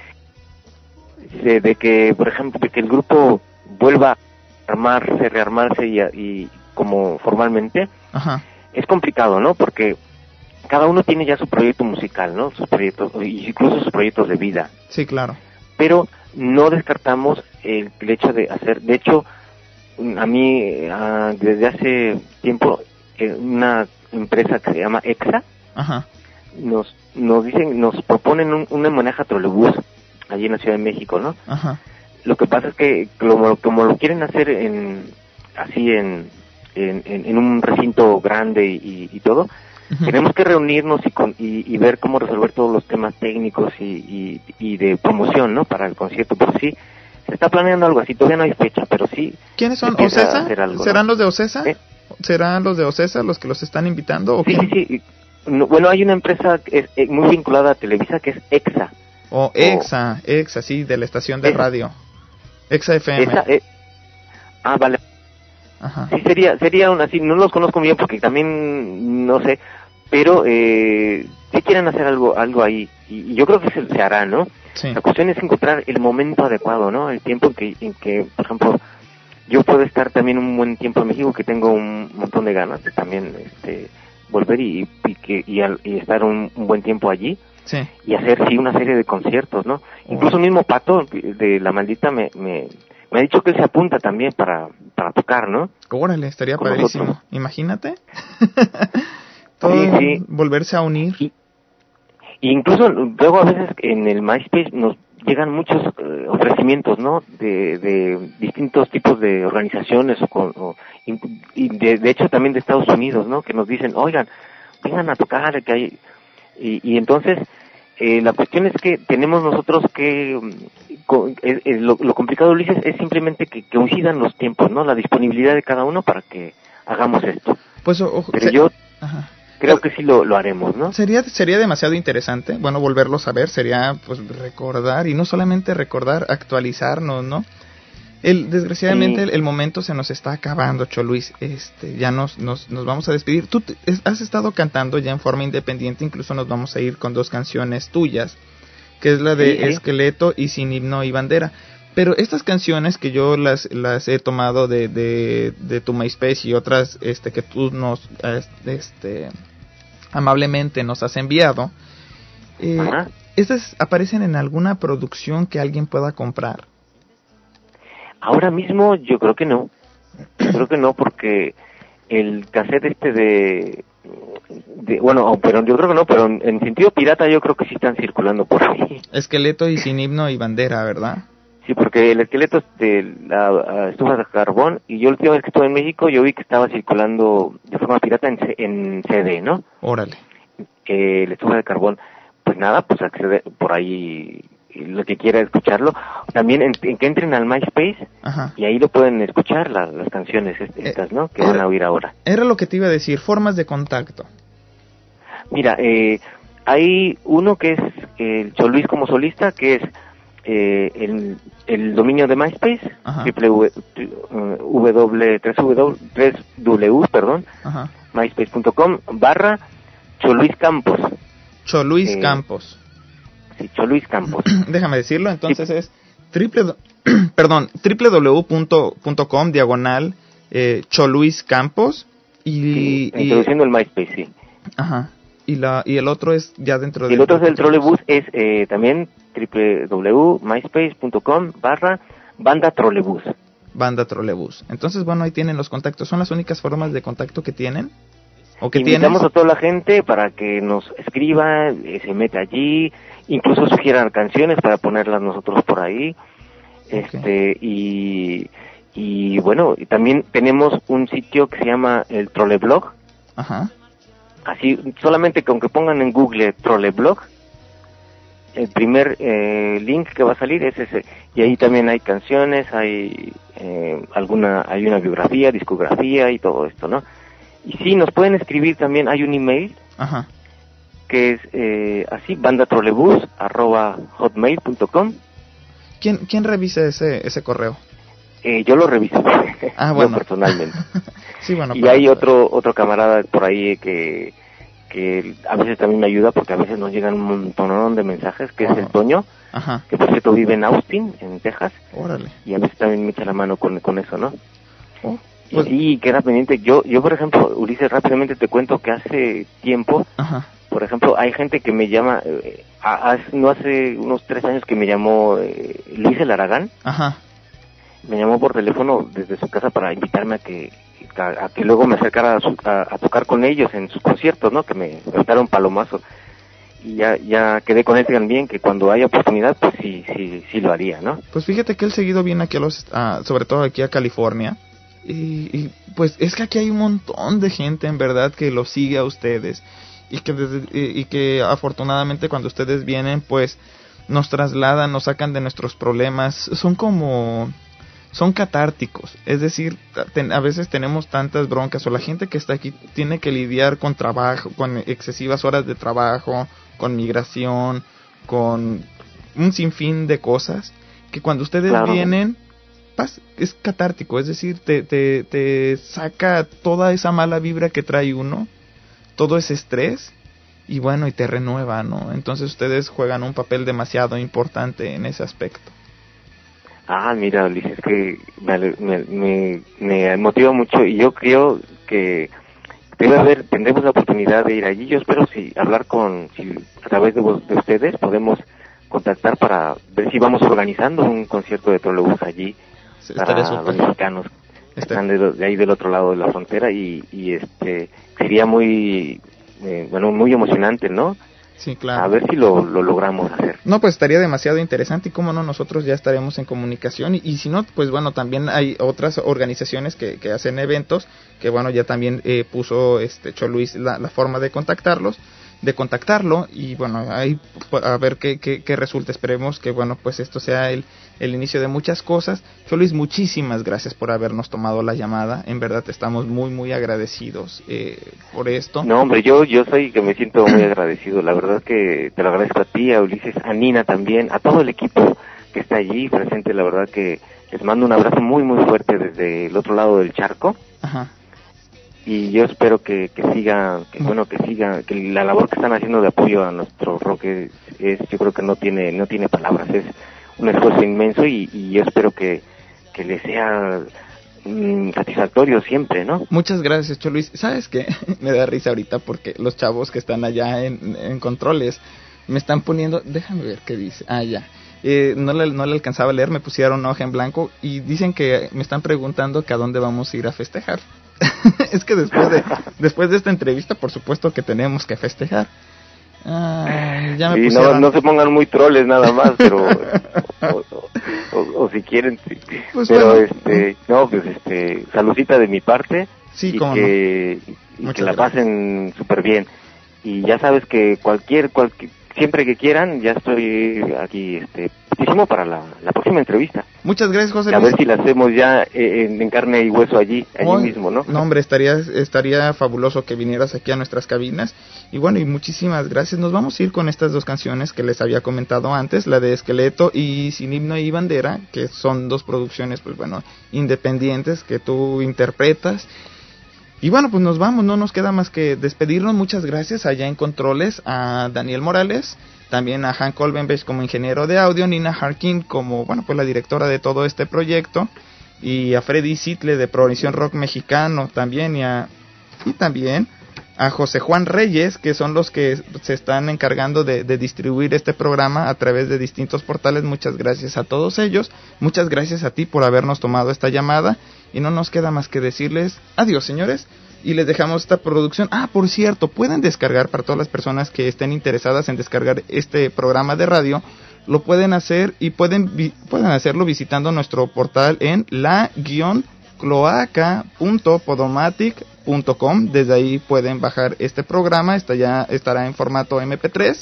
que, por ejemplo, de que el grupo vuelva a rearmarse y como formalmente, ajá, es complicado, ¿no? Porque cada uno tiene ya su proyecto musical, ¿no? Sus proyectos, incluso sus proyectos de vida. Sí, claro. Pero no descartamos el hecho de hacer, de hecho, a mí desde hace tiempo una empresa que se llama EXA, ajá, nos proponen un homenaje a Trolebús allí en la Ciudad de México, ¿no? Ajá. Lo que pasa es que como lo quieren hacer en un recinto grande y todo, uh-huh, tenemos que reunirnos y ver cómo resolver todos los temas técnicos y de promoción, ¿no? Para el concierto, pero sí se está planeando algo así, todavía no hay fecha, pero sí. ¿Quiénes son? ¿Ocesa? ¿Serán, ¿no?, los de Ocesa? ¿Serán los de Ocesa los que los están invitando? ¿O sí. No, bueno, hay una empresa que es muy vinculada a Televisa que es EXA. EXA, sí, de la estación de radio. EXA FM. Vale. Ajá. Sí, sería así, no los conozco bien porque también no sé, pero sí quieren hacer algo ahí y yo creo que se hará, ¿no? Sí. La cuestión es encontrar el momento adecuado, ¿no? El tiempo en que, por ejemplo, yo puedo estar también un buen tiempo en México, que tengo un montón de ganas de también volver y estar un buen tiempo allí. Sí. Y hacer una serie de conciertos, ¿no? Incluso el mismo Pato de La Maldita me ha dicho que él se apunta también para tocar, ¿no? Órale, estaría con padrísimo. Nosotros. Imagínate. Todo sí. Volverse a unir. Y incluso luego a veces en el MySpace nos llegan muchos ofrecimientos, ¿no? De distintos tipos de organizaciones y de hecho también de Estados Unidos, ¿no? Que nos dicen, oigan, vengan a tocar, que hay. Y entonces la cuestión es que tenemos nosotros que lo complicado, Ulises, es simplemente que coincidan los tiempos, ¿no? La disponibilidad de cada uno para que hagamos esto. Pues pero yo ajá, creo que sí lo haremos, ¿no? Sería demasiado interesante, bueno, volverlos a ver, sería pues recordar, y no solamente recordar, actualizarnos, ¿no? Desgraciadamente el momento se nos está acabando, Choluis. Ya nos vamos a despedir. Tú has estado cantando ya en forma independiente, incluso nos vamos a ir con 2 canciones tuyas, que es la de Esqueleto y Sin Himno y Bandera. Pero estas canciones que yo las he tomado de tu MySpace y otras que tú nos amablemente nos has enviado, ¿estas aparecen en alguna producción que alguien pueda comprar? Ahora mismo yo creo que no. Yo creo que no, porque el cassette pero yo creo que no, pero en sentido pirata yo creo que sí están circulando por ahí. Esqueleto y sin himno y bandera, ¿verdad? Sí, porque el esqueleto es de la estufa de carbón, y yo la última vez que estuve en México yo vi que estaba circulando de forma pirata en CD, ¿no? Órale. La estufa de carbón, pues nada, pues accede por ahí lo que quiera escucharlo. También que entren al MySpace. Ajá. Y ahí lo pueden escuchar las canciones estas, ¿no? Que van a oír ahora. Era lo que te iba a decir, formas de contacto. Mira, hay uno que es el Choluis como solista, que es el dominio de MySpace, myspace.com/Choluis Campos. Choluis Campos. Sí, Choluis Campos. Déjame decirlo, entonces sí. Es www.com/Choluis Campos introduciendo el MySpace, sí. Ajá. Y el otro es ya dentro de... El otro es el Trolebús, es también www.myspace.com/Banda Trolebús. Banda Trolebús. Entonces, bueno, ahí tienen los contactos. ¿Son las únicas formas de contacto que tienen? ¿O que invitamos a toda la gente para que nos escriba, se meta allí, incluso sugieran canciones para ponerlas nosotros por ahí. Okay. Y bueno, también tenemos un sitio que se llama el Troleblog. Ajá. Así, solamente que aunque pongan en Google Troleblog, el primer link que va a salir es ese. Y ahí también hay canciones, hay hay una biografía, discografía y todo esto, ¿no? Y sí, nos pueden escribir también, hay un email. Ajá. Que es así, bandatrolebus@hotmail.com. ¿Quién revisa ese correo? Yo lo reviso. Bueno. Yo personalmente. Sí, bueno. Y hay otro camarada por ahí que a veces también me ayuda, porque a veces nos llegan un montón de mensajes, que es el Toño. Ajá. Que por cierto vive en Austin, en Texas. Órale. Y a veces también me echa la mano con eso, ¿no? Pues... Sí, queda pendiente. Yo por ejemplo, Ulises, rápidamente te cuento que hace tiempo, ajá, por ejemplo, hay gente que me llama, no hace unos 3 años que me llamó Luis El Aragán. Ajá. Me llamó por teléfono desde su casa para invitarme a que luego me acercara a tocar con ellos en sus conciertos, ¿no? Que me aventaron palomazo. Y ya quedé con él también, que cuando haya oportunidad, pues sí lo haría, ¿no? Pues fíjate que él seguido viene aquí sobre todo aquí a California. Y pues es que aquí hay un montón de gente en verdad que los sigue a ustedes. Y que afortunadamente cuando ustedes vienen, pues nos trasladan, nos sacan de nuestros problemas. Son catárticos, es decir, a veces tenemos tantas broncas, o la gente que está aquí tiene que lidiar con trabajo, con excesivas horas de trabajo, con migración, con un sinfín de cosas, que cuando ustedes vienen, es catártico, es decir, te saca toda esa mala vibra que trae uno, todo ese estrés, y bueno, y te renueva, ¿no? Entonces ustedes juegan un papel demasiado importante en ese aspecto. Mira, Ulises, que me motiva mucho, y yo creo que tendremos la oportunidad de ir allí. Yo espero hablar a través de ustedes podemos contactar para ver si vamos organizando un concierto de Trolebús allí, para los mexicanos que están de ahí del otro lado de la frontera, y sería muy muy emocionante, ¿no? Sí, claro. A ver si lo logramos hacer. No, pues estaría demasiado interesante, y cómo no, nosotros ya estaremos en comunicación, y si no, pues bueno, también hay otras organizaciones que hacen eventos, que bueno, ya también puso Choluis la forma de contactarlo, y bueno, ahí a ver qué resulta. Esperemos que bueno, pues esto sea el inicio de muchas cosas. Choluis, muchísimas gracias por habernos tomado la llamada, en verdad estamos muy muy agradecidos por esto. No, hombre, yo soy que me siento muy agradecido, la verdad que te lo agradezco a ti, a Ulises, a Nina también, a todo el equipo que está allí presente. La verdad que les mando un abrazo muy muy fuerte desde el otro lado del charco. Ajá. Y yo espero que siga, que la labor que están haciendo de apoyo a nuestro rock yo creo que no tiene palabras, es un esfuerzo inmenso, y yo espero que les sea satisfactorio siempre, ¿no? Muchas gracias, Choluis. ¿Sabes qué? Me da risa ahorita porque los chavos que están allá en controles me están poniendo, déjame ver qué dice, ya. No le alcanzaba a leer, me pusieron hoja en blanco y dicen que me están preguntando que a dónde vamos a ir a festejar. Es que después de esta entrevista, por supuesto que tenemos que festejar. Ya me pusieron... no se pongan muy troles nada más, pero o si quieren, pues pero bueno. saludcita de mi parte, sí, y que la pasen súper bien. Y ya sabes que siempre que quieran, ya estoy aquí listísimo para la próxima entrevista. Muchas gracias, José Luis. A ver si la hacemos ya en carne y hueso allí mismo, ¿no? No, hombre, estaría fabuloso que vinieras aquí a nuestras cabinas. Y bueno, y muchísimas gracias. Nos vamos a ir con estas dos canciones que les había comentado antes, la de Esqueleto y Sin Himno y Bandera, que son dos producciones, pues bueno, independientes que tú interpretas. Y bueno, pues nos vamos, no nos queda más que despedirnos. Muchas gracias allá en Controles a Daniel Morales, también a Han Colbenbech como ingeniero de audio, Nina Harkin como, bueno, pues la directora de todo este proyecto, y a Freddy Sitle de Progresión Rock Mexicano también, y también a José Juan Reyes, que son los que se están encargando de distribuir este programa a través de distintos portales. Muchas gracias a todos ellos, muchas gracias a ti por habernos tomado esta llamada, y no nos queda más que decirles adiós, señores, y les dejamos esta producción. Por cierto, pueden descargar, para todas las personas que estén interesadas en descargar este programa de radio, lo pueden hacer, y pueden hacerlo visitando nuestro portal en la-cloaca.podomatic.com. Desde ahí pueden bajar este programa, ya estará en formato MP3.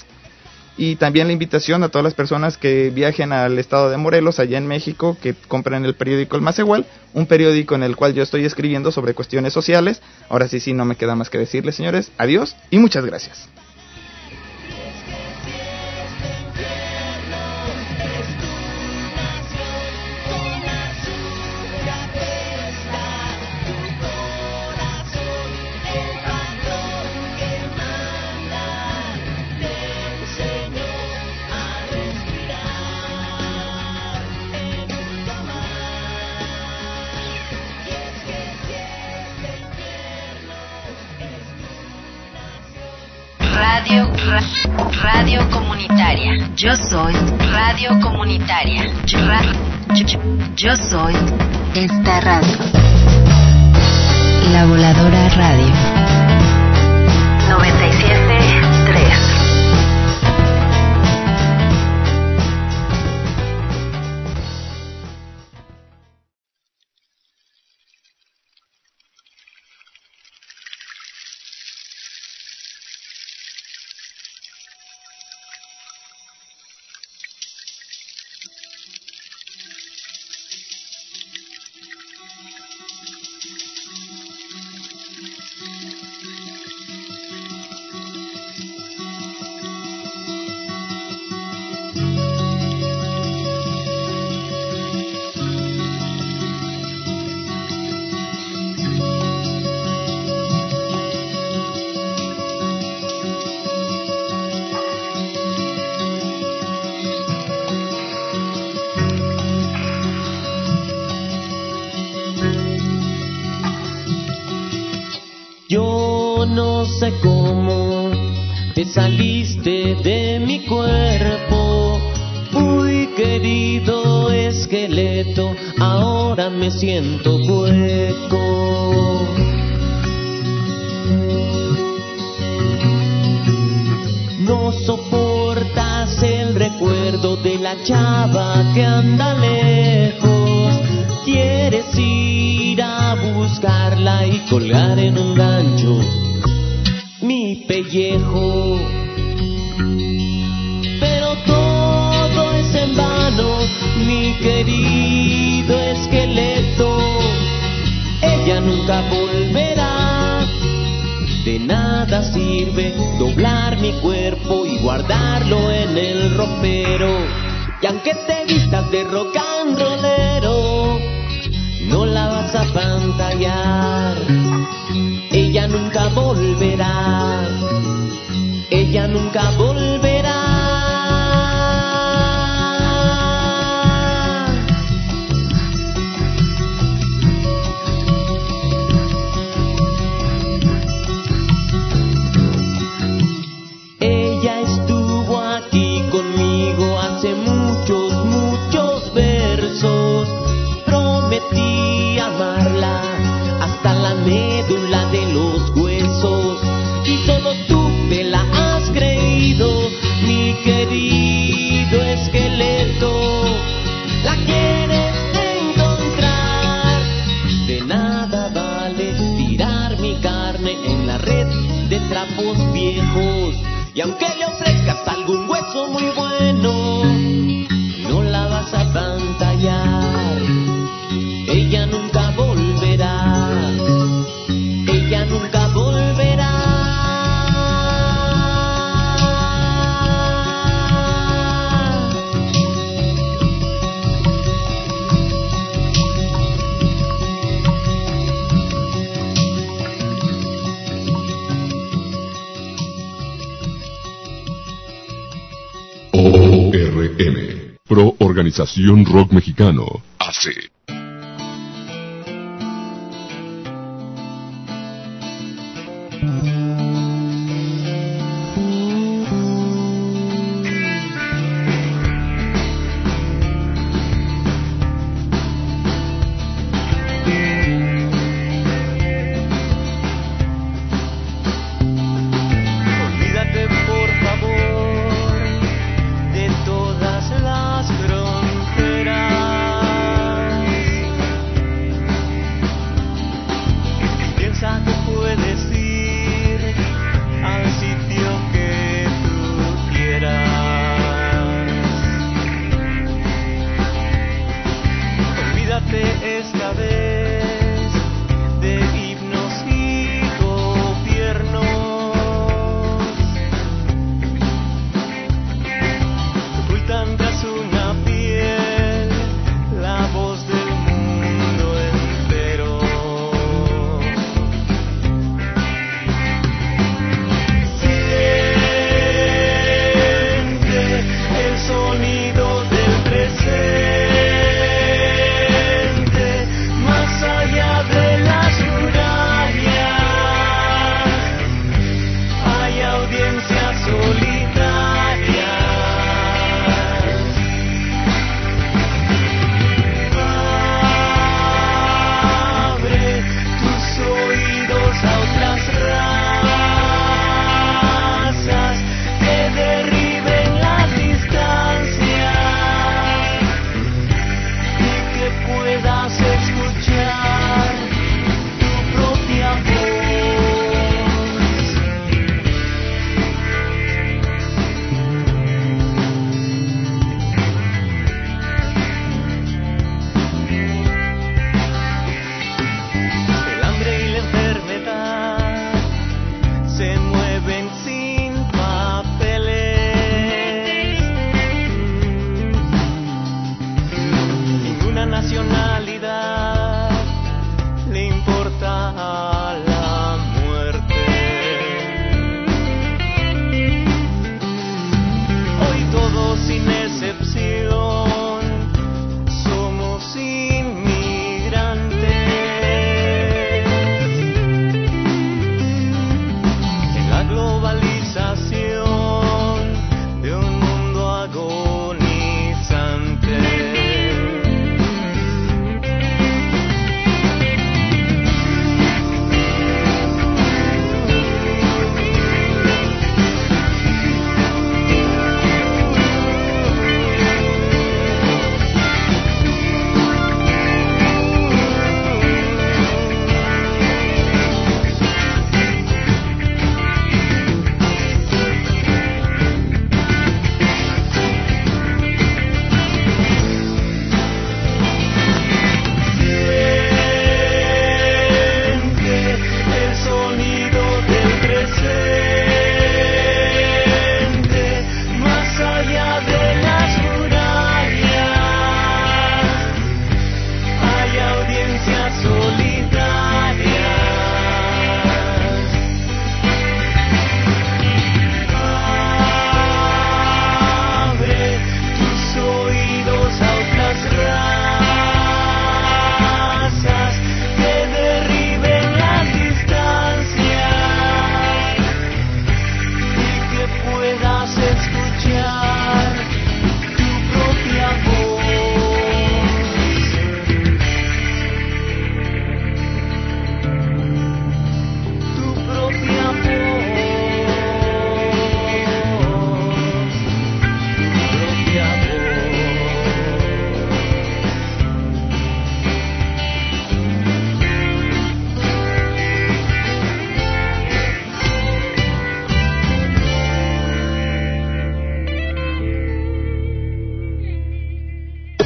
Y también la invitación a todas las personas que viajen al estado de Morelos, allá en México, que compren el periódico El Macehual, un periódico en el cual yo estoy escribiendo sobre cuestiones sociales. Ahora sí, no me queda más que decirles, señores, adiós y muchas gracias. Radio comunitaria. Yo soy radio comunitaria. Yo soy esta radio. La Voladora Radio 97.3. Yo no sé cómo te saliste de mi cuerpo, uy querido esqueleto, ahora me siento hueco. No soportas el recuerdo de la chava que anda lejos, quieres ir a buscarla y colgar en un gancho mi pellejo. Pero todo es en vano, mi querido esqueleto, ella nunca volverá. De nada sirve doblar mi cuerpo y guardarlo en el ropero. Y aunque te vistas de rock and rollero, no la vas a pantallar. Ella nunca volverá. Ella nunca volverá. Ella estuvo aquí conmigo hace muchos versos. Prometí amarla hasta la carne en la red de trapos viejos. Y aunque le ofrezcas algún hueso muy bueno, no la vas a pantallar. Ella nunca volverá. Ella nunca volverá. ORM, Pro Organización Rock Mexicano, AC. Puedes ir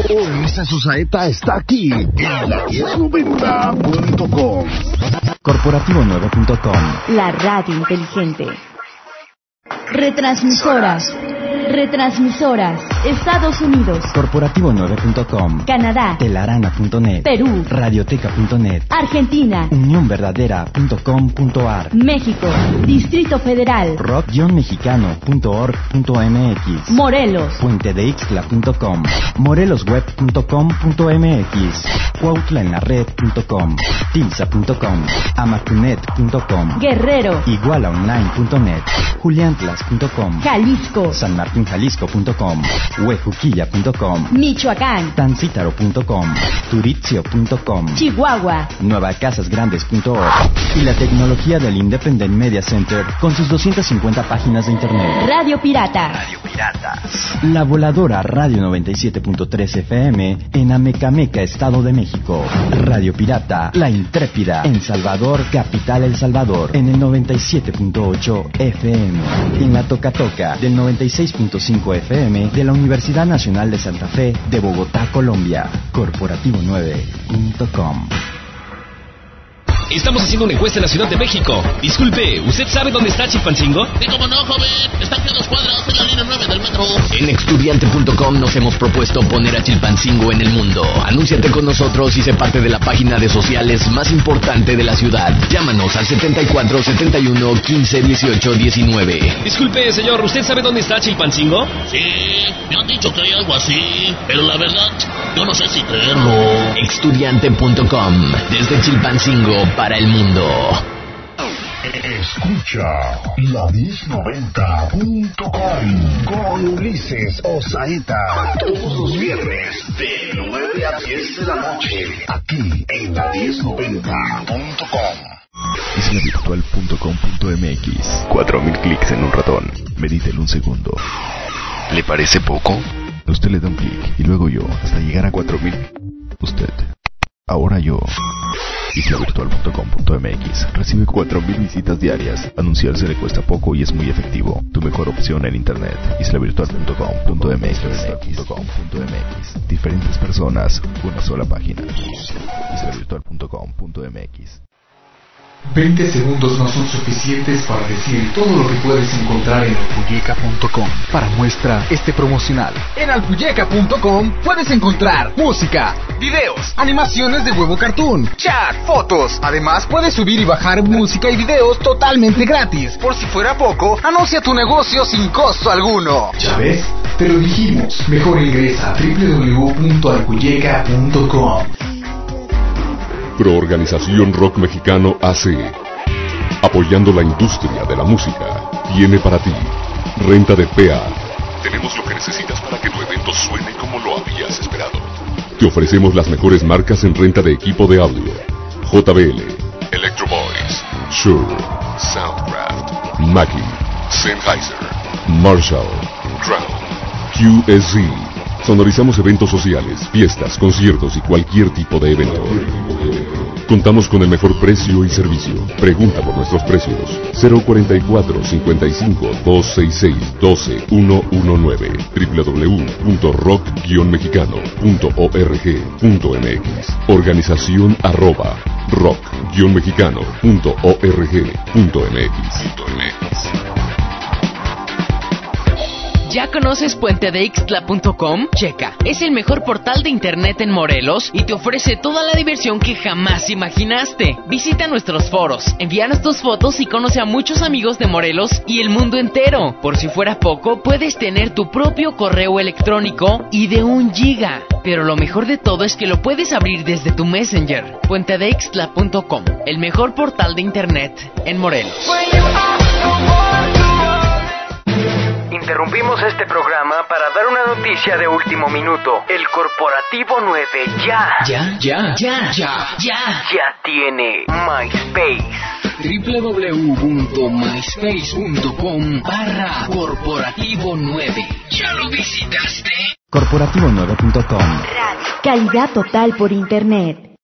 Ulises Osaeta está aquí en la 1090.com. Corporativo9.com. La radio inteligente. Retransmisoras. Estados Unidos. Corporativo9.com. Canadá. Telarana.net. Perú. Radioteca.net. Argentina. Unionverdadera.com.ar. México. Distrito Federal. rock-mexicano.org.mx. Morelos. puentedeixtla.com. morelosweb.com.mx. cuautlaenlared.com. tilsa.com. amacunet.com. Guerrero. igualaonline.net. juliantlas.com. Jalisco. sanmartinjalisco.com. huejuquilla.com. Michoacán. tancítaro.com. turitzio.com. Chihuahua. nuevacasasgrandes.org. y la tecnología del Independent Media Center con sus 250 páginas de internet. Radio Pirata. Radio Piratas. La voladora Radio 97.3 FM en Amecameca, Estado de México. Radio Pirata, La Intrépida, en Salvador, capital El Salvador, en el 97.8 FM. En la Toca del 96.5 FM de la Universidad Nacional de Santa Fe de Bogotá, Colombia. Corporativo9.com. Estamos haciendo una encuesta en la Ciudad de México. Disculpe, ¿usted sabe dónde está Chilpancingo? Sí, cómo no, joven. Está aquí a 2 cuadras en la línea 9 del metro. En estudiante.com nos hemos propuesto poner a Chilpancingo en el mundo. Anúnciate con nosotros y sé parte de la página de sociales más importante de la ciudad. Llámanos al 74 71 15 18 19. Disculpe, señor, ¿usted sabe dónde está Chilpancingo? Sí, me han dicho que hay algo así, pero la verdad, yo no sé si creerlo. Estudiante.com, desde Chilpancingo para el mundo. Escucha la 1090.com con Ulises Osaeta todos los viernes de 9 a 10 de la noche aquí en la 1090.com. islavirtual.com.mx. 4000 clics en un ratón. Medítelo un segundo. ¿Le parece poco? Usted le da un clic y luego yo hasta llegar a 4000. Usted. Ahora yo. islavirtual.com.mx. Recibe 4000 visitas diarias. Anunciarse le cuesta poco y es muy efectivo. Tu mejor opción en internet. islavirtual.com.mx. Diferentes personas, una sola página. islavirtual.com.mx. 20 segundos no son suficientes para decir todo lo que puedes encontrar en alpuyeca.com. Para muestra este promocional. En alpuyeca.com puedes encontrar música, videos, animaciones de Huevo Cartoon, chat, fotos. Además puedes subir y bajar música y videos totalmente gratis. Por si fuera poco, anuncia tu negocio sin costo alguno. ¿Ya ves? Te lo dijimos. Mejor ingresa a www.alpuyeca.com. Proorganización Rock Mexicano AC, apoyando la industria de la música, tiene para ti renta de PA. Tenemos lo que necesitas para que tu evento suene como lo habías esperado. Te ofrecemos las mejores marcas en renta de equipo de audio: JBL, Electro Boys, Shure, Soundcraft, Mackie, Sennheiser, Marshall, Crown, QSC. Sonorizamos eventos sociales, fiestas, conciertos y cualquier tipo de evento. Contamos con el mejor precio y servicio. Pregunta por nuestros precios. 044 55 266 12119. www.rock-mexicano.org.mx. Organización @rock-mexicano.org.mx. ¿Ya conoces puentedeixtla.com? Checa, es el mejor portal de internet en Morelos y te ofrece toda la diversión que jamás imaginaste. Visita nuestros foros, envíanos tus fotos y conoce a muchos amigos de Morelos y el mundo entero. Por si fuera poco, puedes tener tu propio correo electrónico y de 1 giga. Pero lo mejor de todo es que lo puedes abrir desde tu Messenger. puentedeixtla.com, el mejor portal de internet en Morelos. Interrumpimos este programa para dar una noticia de último minuto. El Corporativo 9 ya tiene MySpace. www.myspace.com/corporativo9. ¿Ya lo visitaste? Corporativo9.com. Calidad total por internet.